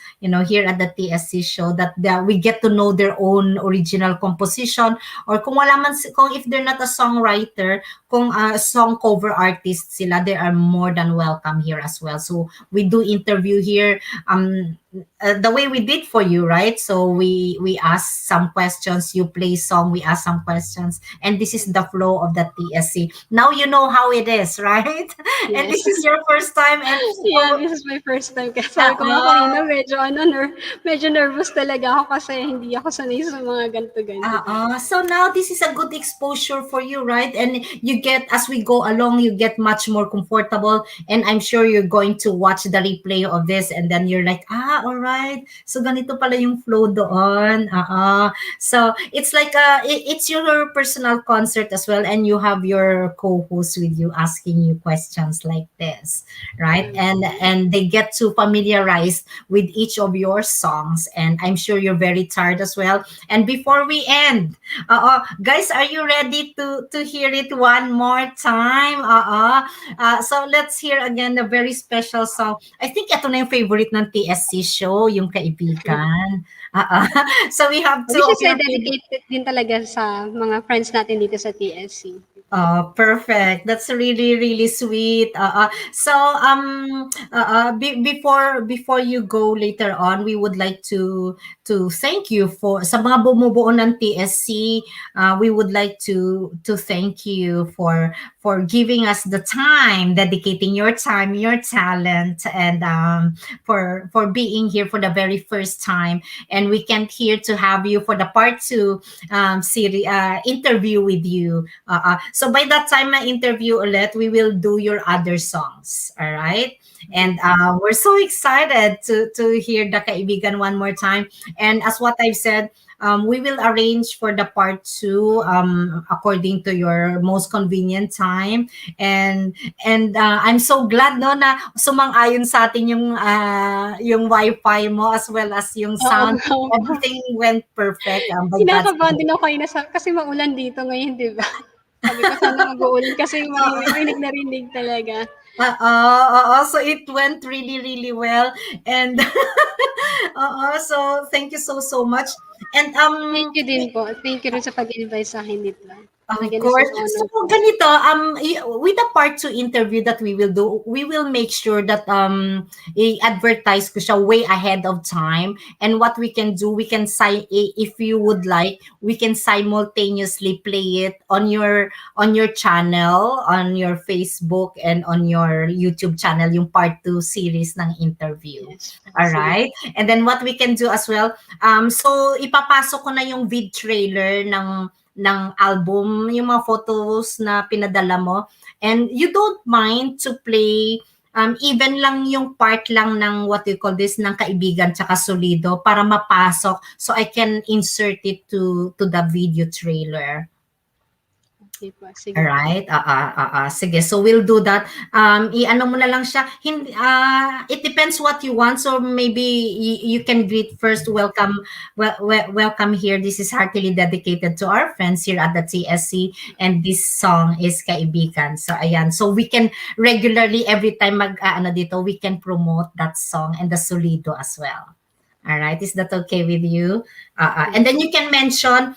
here at the TSC show, that we get to know their own original composition, or kung wala man kung if they're not a songwriter, kung song cover artist sila, they are more than welcome here as well. So we do interview here, the way we did for you, right? So we ask some questions, you play song, we ask some questions, and this is the flow of the TSC. Now you know how it is, right? And Yes. this is your first time, and Yeah, oh, this is my first time. Kaya sabi ko nga kanina, medyo nervous talaga ako kasi hindi ako sanay sa mga ganito-ganito. so now this is a good exposure for you, right? And you get, as we go along, you get much more comfortable. And I'm sure you're going to watch the replay of this, and then you're like, all right. So ganito pala yung flow doon. So it's like it's your personal concert as well, and you have your co-host with you asking you questions like this, right? And they get to familiarize with each of your songs, and I'm sure you're very tired as well. And before we end, guys, are you ready to hear it one more time? So let's hear again the very special song. I think ito na yung favorite ng TSC show, yung Kaibigan. So we have two Which of is your favorite. dedicated din talaga sa mga friends natin dito sa TSC. Perfect. That's really, really sweet. Before you go later on, we would like to thank you for sa mga bumubuo ng TSC. We would like to thank you for giving us the time, dedicating your time, your talent, and for being here for the very first time. And we can't here to have you for the part two series interview with you. So by that time na interview ulit, we will do your other songs. All right? And we're so excited to hear the Kaibigan one more time. And as what I've said, we will arrange for the part two according to your most convenient time. And I'm so glad no na sumang-ayon sa atin yung Wi-Fi mo as well as yung sound. Oo. Everything went perfect. By God's Kinakabahan din ako kanina kasi maulan dito ngayon, di ba? Sabi ko sana mag-uulan kasi rinig na rinig talaga. So it went really, really well. And so thank you so much. And Thank you din po. Thank you rin sa pag-invite sa akin dito. of Again, course. this is So an honor. ganito, with the part 2 interview that we will do, we will make sure that i-advertise ko siya way ahead of time. And what we can do, we can if you would like, we can simultaneously play it on your channel, on your Facebook, and on your YouTube channel, yung part 2 series ng interview. Yes. All right? And then what we can do as well, so ipapasok ko na yung vid trailer ng album, yung mga photos na pinadala mo. And you don't mind to play even lang yung part lang ng what you call this, ng Kaibigan tsaka Solido para mapasok, so I can insert it to the video trailer. Okay po. Sige. Alright, sige. So we'll do that. I-ano mo na lang siya. It depends what you want. So maybe you can greet first. Welcome here. This is heartily dedicated to our friends here at the TSC, and this song is Kaibigan. So ayan. So we can regularly, every time dito, we can promote that song and the Solido as well. All right, is that okay with you? And then you can mention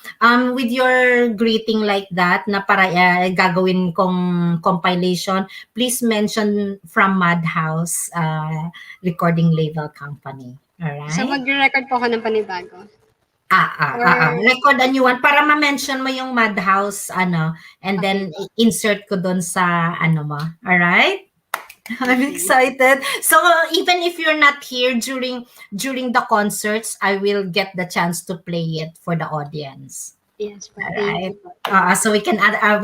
with your greeting like that na para gagawin kong compilation, please mention from Madhouse Recording Label Company. All right? So, mag-record po ako ng panibago. Or Record a new one para ma-mention mo yung Madhouse ano, and okay then po, insert ko dun sa ano mo. Alright? I'm okay. excited. So even if you're not here during the concerts, I will get the chance to play it for the audience. Yes po, All thank you right. po, thank you. So we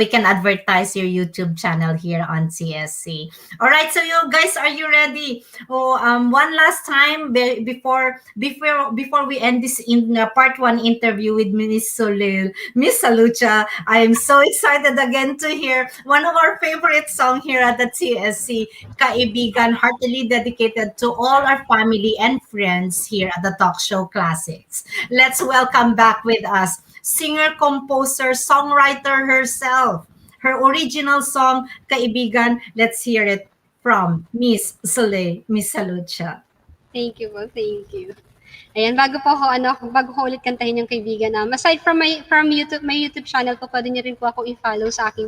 can advertise your YouTube channel here on TSC. All right. So you guys, are you ready? Oh, one last time before we end this in part one interview with Miss Salucha. I'm so excited again to hear one of our favorite song here at the TSC, Kaibigan, heartily dedicated to all our family and friends here at the Talk Show Classics. Let's welcome back with us singer, composer, songwriter herself. Her original song, Kaibigan, let's hear it from Miss Soleil Misalucha. Thank you po, thank you. Ayan, bago ko ulit kantahin yung Kaibigan, aside from YouTube, my YouTube channel po, pwede niyo rin po ako i-follow sa aking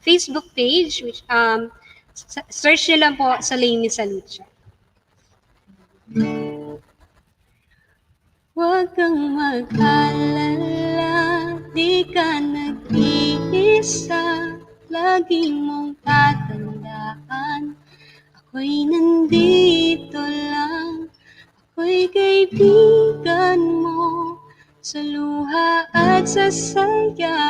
Facebook page, which, search niyo lang po, SOLEIL MISALUCHA. Huwag kang mag-alala, di ka nag-iisa, lagi mong tatandaan, ako'y nandito lang, ako'y kaibigan mo, sa luha at sa saya.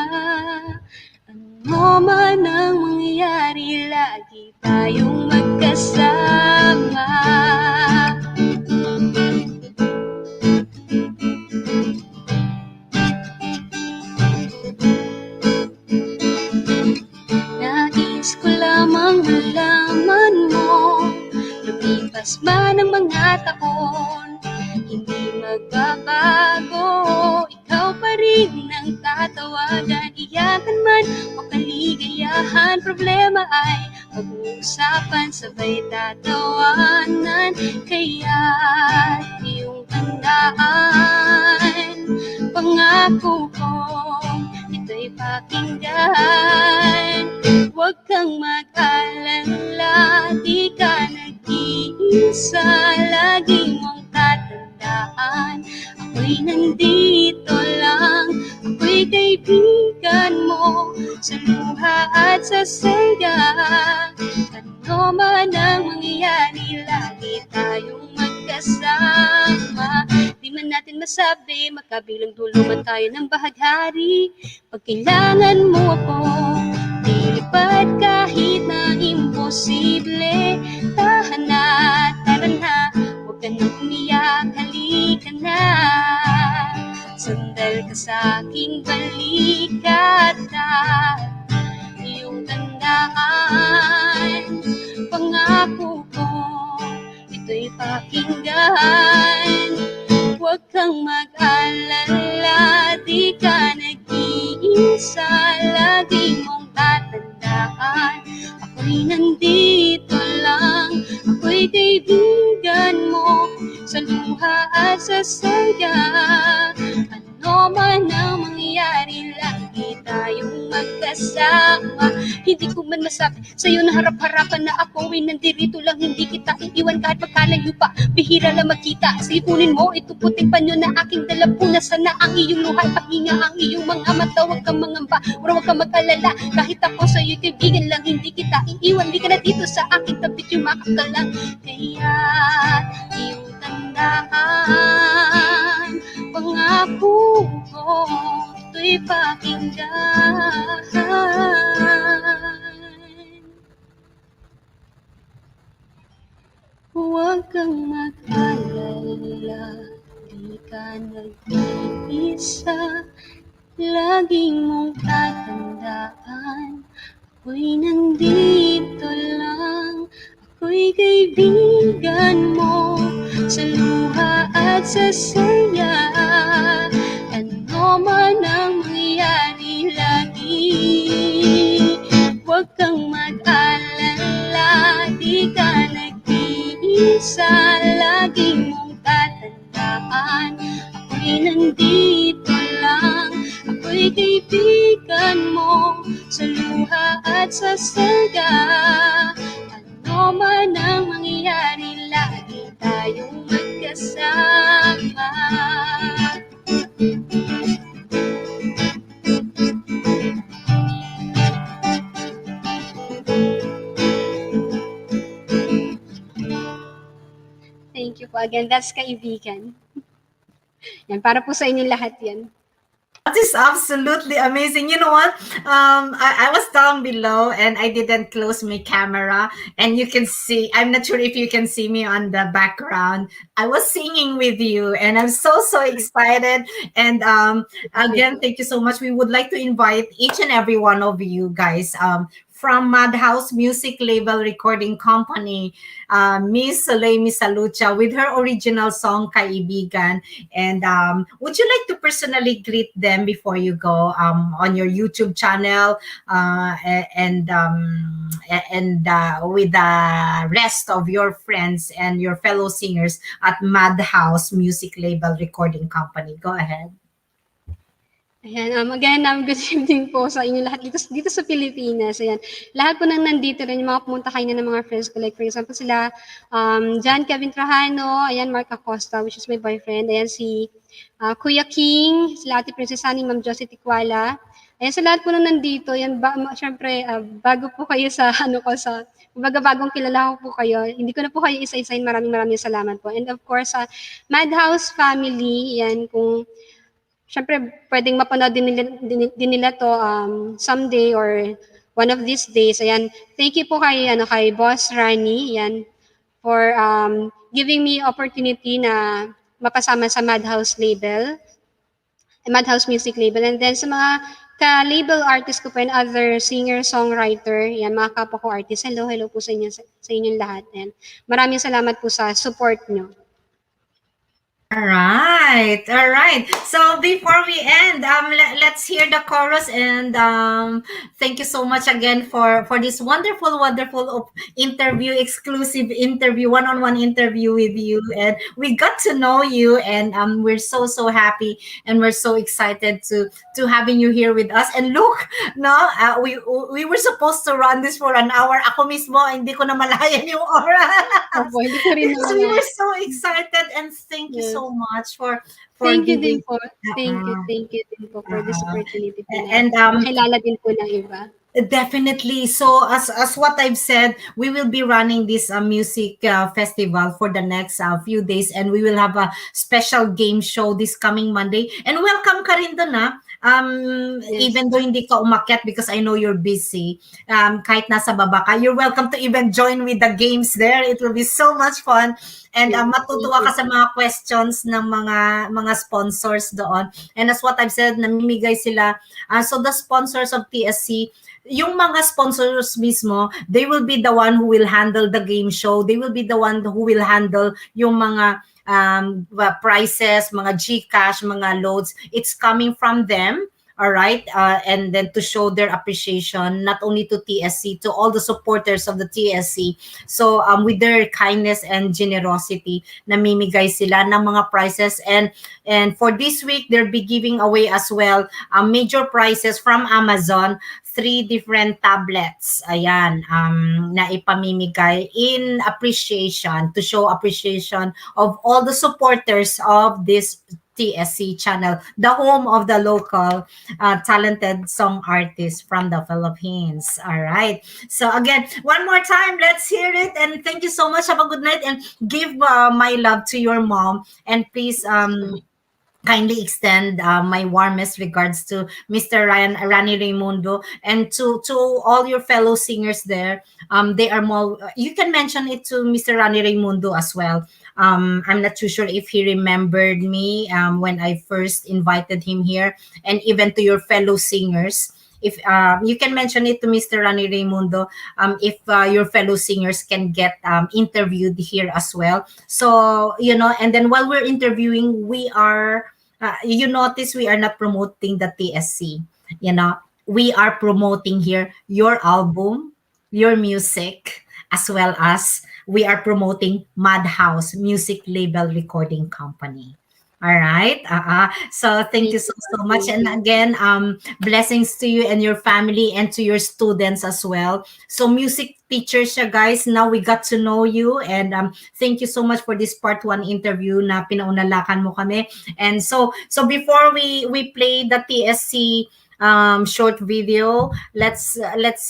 Ano man ang mangyari, lagi tayong magkasama. Nais ko lamang malaman mo, lumipas man ang mga taon, hindi magbabago, ikaw pa rin ang tatawagan, iyakan man o kaligayahan, problema ay pag-uusapan, sabay tatawanan, kaya't iyong tandaan, pangako ko, ito'y pakinggan. Huwag kang mag-alala, di ka nag-iisa, lagi mong tatandaan, ako'y nandito lang, ako'y kaibigan mo, sa luha at sa saya. Ano man ang mangyayari, lagi tayong magkasama. Di man natin masabi, magkabilang dulo man tayo ng bahaghari. Pag kailangan mo ako, lilipad kahit na imposible. Tahan na, tara na, huwag ka nang umiyak, halika na. Sandal ka sa aking balikat at iyong tandaan, pangako ko, ito'y pakinggan. Huwag kang mag-alala, di ka nag-iisa, lagi mong tatandaan, ako'y nandito lang, ako'y kaibigan mo, sa luha at sa saya. Ano man ang mangyayari, lagi tayong magkasama. Hindi ko man masabi sa'yo na harap-harapan na ako ay nandirito lang, hindi kita iiwan kahit magkalayo pa. Bihira lang magkita, sipunin mo ito puting panyo na aking dala. Puna sana ang iyong luha, pahinga ang iyong mga mata. Huwag kang mangamba, huwag kang mag-alala, kahit ako sa'yo'y kaibigan lang, hindi kita iiwan. Di ka na dito sa aking tabi, yumakap ka lang. Kaya iyong tandaan, pangako ko, ito'y pakinggan. Huwag kang mag-alala, di ka nag-iisa, laging mong tatandaan, ako'y nandito lang, ako'y kaibigan mo, sa luha at sa saya. Ano man ang mangyayari, lagi huwag kang mag-alala, di ka nag-iisa, lagi mong tatandaan, ako'y nandito lang, ako'y kaibigan mo, sa luha at sa saya. Ano man ang mangyayari, lagi tayong magkasama. po. Again, that's Kaibigan. Yan, para po sa inyo lahat yan. That is absolutely amazing. You know what? I was down below and I didn't close my camera, and you can see. I'm not sure if you can see me on the background. I was singing with you, and I'm so excited. And again, thank you so much. We would like to invite each and every one of you guys from Madhouse Music Label Recording Company, Miss SOLEIL Misalucha with her original song Kaibigan. And would you like to personally greet them before you go on your YouTube channel and with the rest of your friends and your fellow singers at Madhouse Music Label Recording Company? Go ahead. Ayan, again, good evening po sa inyo lahat dito sa Pilipinas. Ayan, lahat po nang nandito rin, yung mga pumunta kayo na ng mga friends ko. Like, for example, sila, John Kevin Trajano, ayan, Mark Acosta, which is my boyfriend. Ayan, si Kuya King, sila Ate Princess Annie, Ma'am Josie Tikwala. Ayan, sa lahat po nang nandito, ayan, syempre, bago po kayo sa, kumbaga bagong kilala ko po kayo, hindi ko na po kayo isa-isahin, maraming salamat po. And of course, sa Madhouse family, ayan, kung syempre, pwedeng mapanood din nila to someday or one of these days. Ayan, thank you po kay Boss Rani, ayan, for giving me opportunity na mapasama sa Madhouse label, Madhouse Music Label. And then sa mga ka-label artist ko po and other singer, songwriter, yan, mga kapwa ko artist, hello po sa inyong lahat. And maraming salamat po sa support nyo. All right. So before we end, let's hear the chorus, and thank you so much again for this wonderful interview, exclusive interview, one-on-one interview with you, and we got to know you, and we're so happy, and we're so excited to having you here with us. And look, no, we were supposed to run this for an hour. Ako mismo, hindi ko na malayan yung oras. Opo, hindi ko rin Because we were so excited, and thank you so much for thank you giving, din po. Thank you din po for this opportunity po. and makilala din po ng iba. definitely. So as what I've said, we will be running this music festival for the next few days, and we will have a special game show this coming Monday. And welcome ka rin doon, even though hindi ka umakyat because I know you're busy. Kahit nasa baba ka, you're welcome to even join with the games there. It will be so much fun. And matutuwa ka sa mga questions ng mga sponsors doon. And as what I've said, namimigay sila. So the sponsors of TSC, yung mga sponsors mismo, they will be the one who will handle the game show. They will be the one who will handle yung mga prices, mga GCash, mga loads. It's coming from them. All right, and then to show their appreciation not only to TSC, to all the supporters of the TSC. So with their kindness and generosity, namimigay sila ng mga prizes, and for this week they'll be giving away as well major prizes from Amazon, 3 different tablets, ayan, na ipamimigay in appreciation, to show appreciation of all the supporters of this TSC channel, the home of the local talented song artists from the Philippines. All right. So again, one more time, let's hear it. And thank you so much. Have a good night, and give my love to your mom. And please kindly extend my warmest regards to Mr. Rani Raimundo, and to all your fellow singers there. They are more, you can mention it to Mr. Rani Raimundo as well. I'm not too sure if he remembered me when I first invited him here, and even to your fellow singers. If you can mention it to Mr. Rani Raimundo, if your fellow singers can get interviewed here as well. So, and then while we're interviewing, we are, you notice we are not promoting the TSC. We are promoting here your album, your music, as well as we are promoting Madhouse Music Label Recording Company. All right. So thank you so much. And again, blessings to you and your family, and to your students as well. So music teachers siya, guys. Now we got to know you, and thank you so much for this part 1 interview na pinaunalakan mo kami. And so before we play the TSC short video. Let's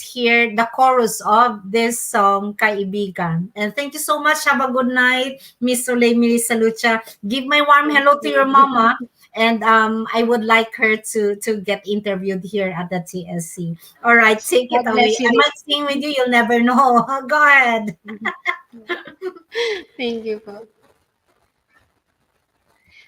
hear the chorus of this song, Kaibigan. And thank you so much. Have a good night, Miss SOLEIL MISALUCHA. Give my warm Thank hello to your you. mama. And I would like her to get interviewed here at the TSC. All right, take it God away. bless you I din. might sing with you. You'll never know. Go ahead. Thank you po.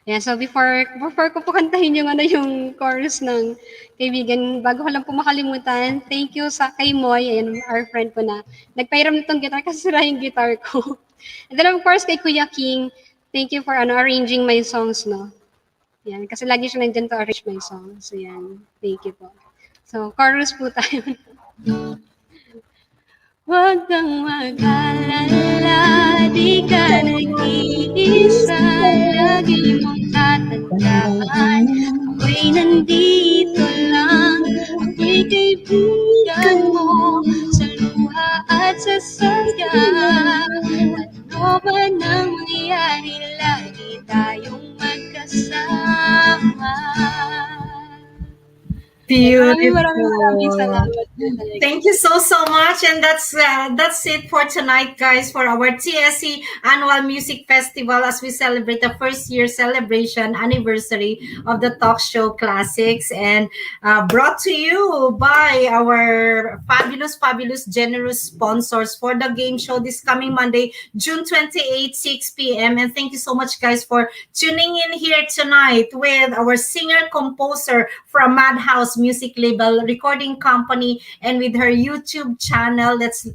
Yeah, so before ko po kantahin yung yung chorus ng Kaibigan, bago ko lang po makalimutan, thank you sa kay Moy, ayan, our friend po na nagpairam nitong guitar kasi sira yung guitar ko. And then of course kay Kuya King, thank you for arranging my songs, no. Yan, kasi lagi siya nandiyan to arrange my songs. So yan, thank you po. So chorus po tayo. Huwag kang mag-alala, di ka nag-iisa, lagi mong tatandaan. Ako'y nandito lang, ako'y kaibigan mo, sa luha at sa saya. Ano man ang mangyari, lagi tayong magkasama. Maraming Beautiful. salamat po talaga. Thank you so much, and that's it for tonight, guys, for our TSC Annual Music Festival as we celebrate the first year celebration anniversary of the talk show classics, and brought to you by our fabulous, generous sponsors for the game show this coming Monday, June 28, 6 p.m. And thank you so much, guys, for tuning in here tonight with our singer composer from Madhouse Music Label Recording Company, and with her YouTube channel. Let's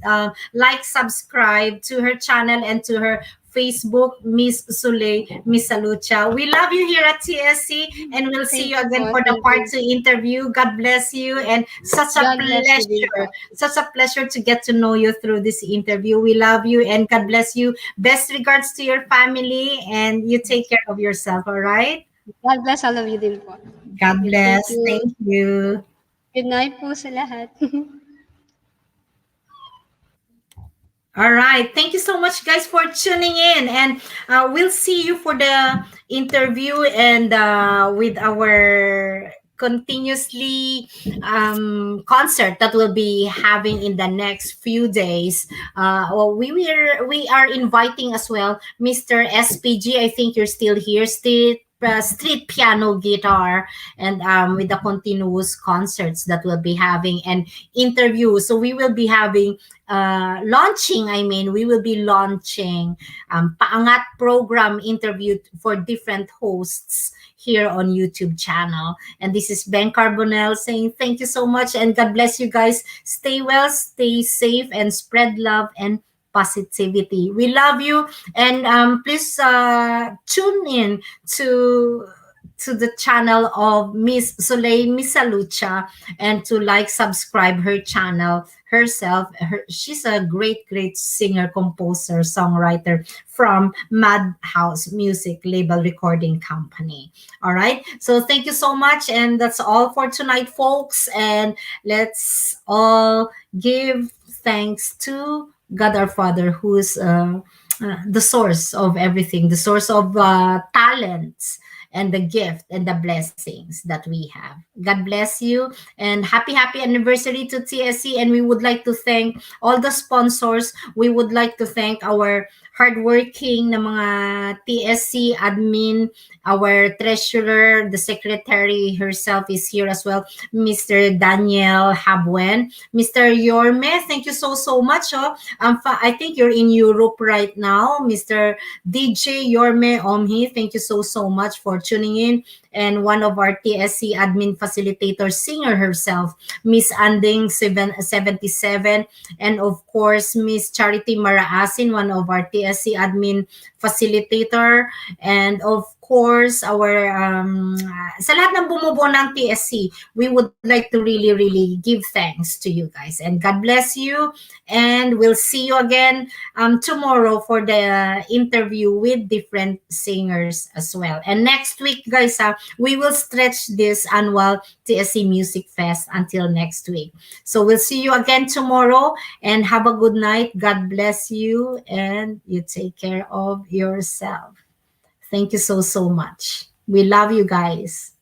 like, subscribe to her channel and to her Facebook, Miss SOLEIL MISALUCHA. We love you here at TSC, and we'll see you Thank you again po, for the thank part you. 2 interview. God bless you, and God bless you din po. such a pleasure to get to know you through this interview. We love you, and God bless you. Best regards to your family, and you take care of yourself, all right? God bless all of you din po. God Okay, bless. thank you. Thank you. Good night po sa lahat. All right. Thank you so much, guys, for tuning in. And we'll see you for the interview and with our continuously concert that we'll be having in the next few days. Well, we are inviting as well Mr. SPG. I think you're still here. Street piano guitar, and with the continuous concerts that we'll be having and interviews. So we will be having we will be launching Paangat program interview for different hosts here on YouTube channel. And this is Beng Carbonell saying thank you so much, and God bless you guys. Stay well, stay safe, and spread love and positivity. We love you, and please tune in to the channel of Miss SOLEIL MISALUCHA, and to like, subscribe her channel herself. She's a great singer, composer, songwriter from Madhouse Music Label Recording Company. All right, so thank you so much, and that's all for tonight, folks. And let's all give thanks to God our Father, who is the source of everything, the source of talents and the gift and the blessings that we have. God bless you, and happy anniversary to TSC. And we would like to thank all the sponsors. We would like to thank our hardworking na mga TSC admin, our treasurer, the secretary herself is here as well, Mr. Daniel Habwen. Mr. Yorme, thank you so much. I think you're in Europe right now. Mr. DJ Yorme Omhi, thank you so much for tuning in. And one of our TSC admin facilitator singer herself, Miss Anding 77, and of course Miss Charity Maraasin, one of our TSC admin facilitator, and of course our sa lahat ng bumubuo ng TSC, we would like to really give thanks to you guys, and God bless you, and we'll see you again tomorrow for the interview with different singers as well. And next week, guys, we will stretch this annual TSC Music Fest until next week. So we'll see you again tomorrow, and have a good night. God bless you, and you take care of yourself. Thank you so much. We love you guys.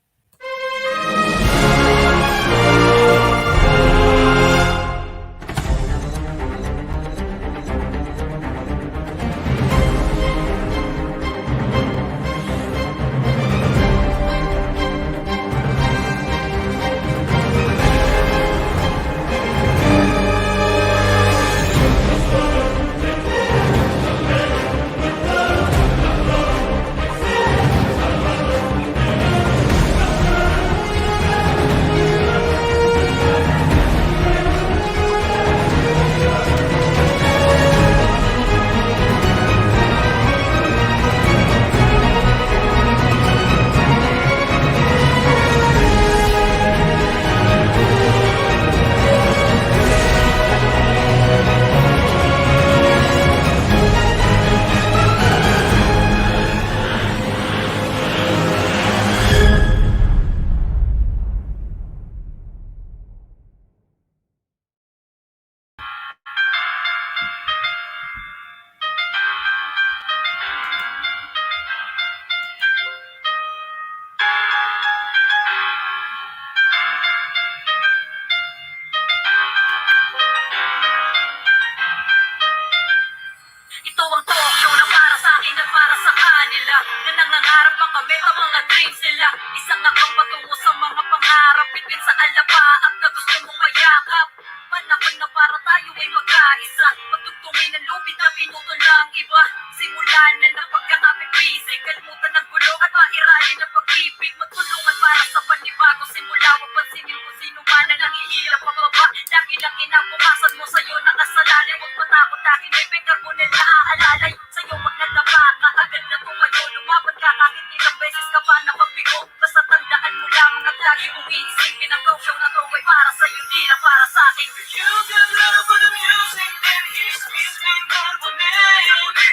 na nangangarap man kami ang mga dreams nila. Isang akong patungo sa mga pangarap, bitbit sa alapa at na gusto mong mayakap. Panahon na para tayo ay magkaisa, magtugtungin ng lupit na pinutol ng iba. Simulan na ng pagkakapit-bisig, kalmutan ng gulo at mairali ng pag-ibig. Magtulungan para sa panibago simula, wag pansinin kung sino man ang nangihirap pababa. Lagi lang kinabukasan mo sa'yo nakasalalay, wag matakot akin may Beng Carbonell na aalalay. Sa'yo wag nadapa ka, agad na tumayo, lumaban ka kahit ilang beses ka pa napabigo. Basta tandaan mo lamang at lagi mong iisipin ang talk show na to ay para sa'yo, di na para sa'kin. You got love for the music, then here's Miss Beng Carbonell.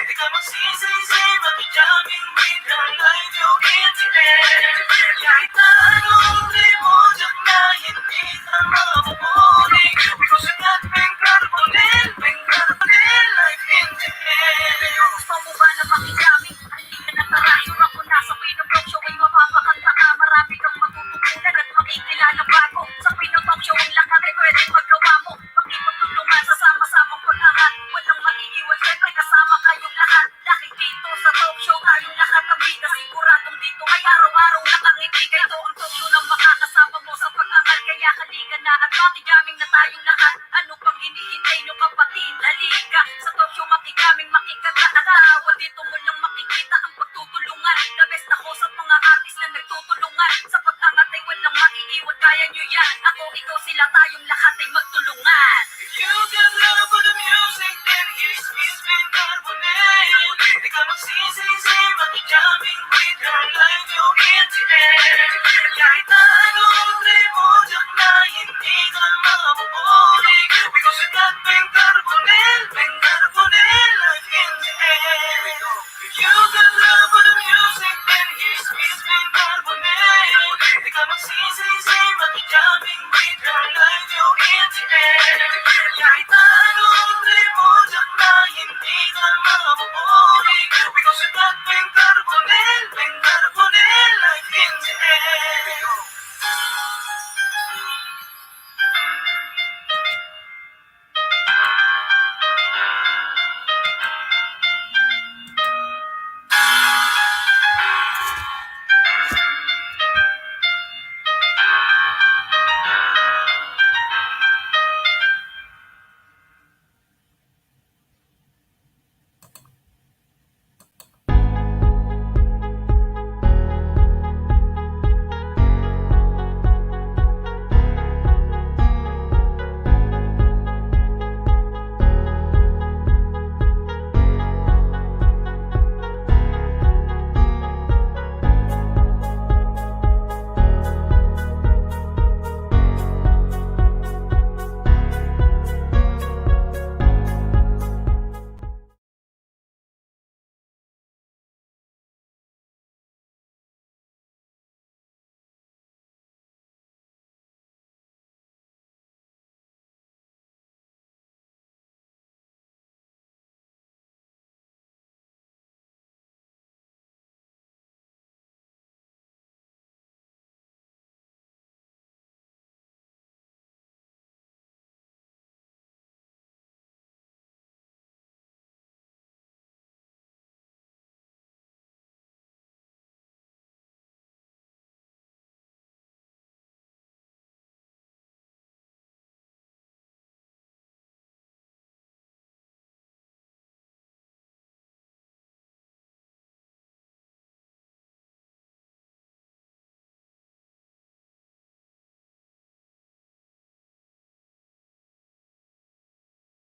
Ikaw magsisisi, makijaming with the light you in the air. Kahit na anong limodyak na hindi ka mapupuri, because you got Beng Carbonell, Beng Carbonell, life in the air. Gusto mo ba na makigaming? Hindi ka natarasyo ako nasa Pinong Talk Show ay mapapakanta ka. Marami kang matututunan at makikilala bago. Sa Pinong Talk Show ang lakas ay pwedeng magawa mo. Makipagtulungan sa sama-samang pag-angat. Walang maiiwan, syempre kasama kayong lahat. Dahil dito sa talk show tayong lahat ang bida. Siguradong dito ay araw-araw nakangiti. Ito ang talk show na makakasama mo sa pag-angat. Kaya halika na at makigaming na tayong lahat. Ano pang hinihintay nyo kapatid? Halika sa talk show makigaming makikanta at tawa. Dito mo lang makikita ang pagtutulungan. The best na host at mga artist na nagtutulungan. Sa pag-angat ay walang maiiwan, kaya nyo yan. Ako, ikaw, sila, tayong lahat ay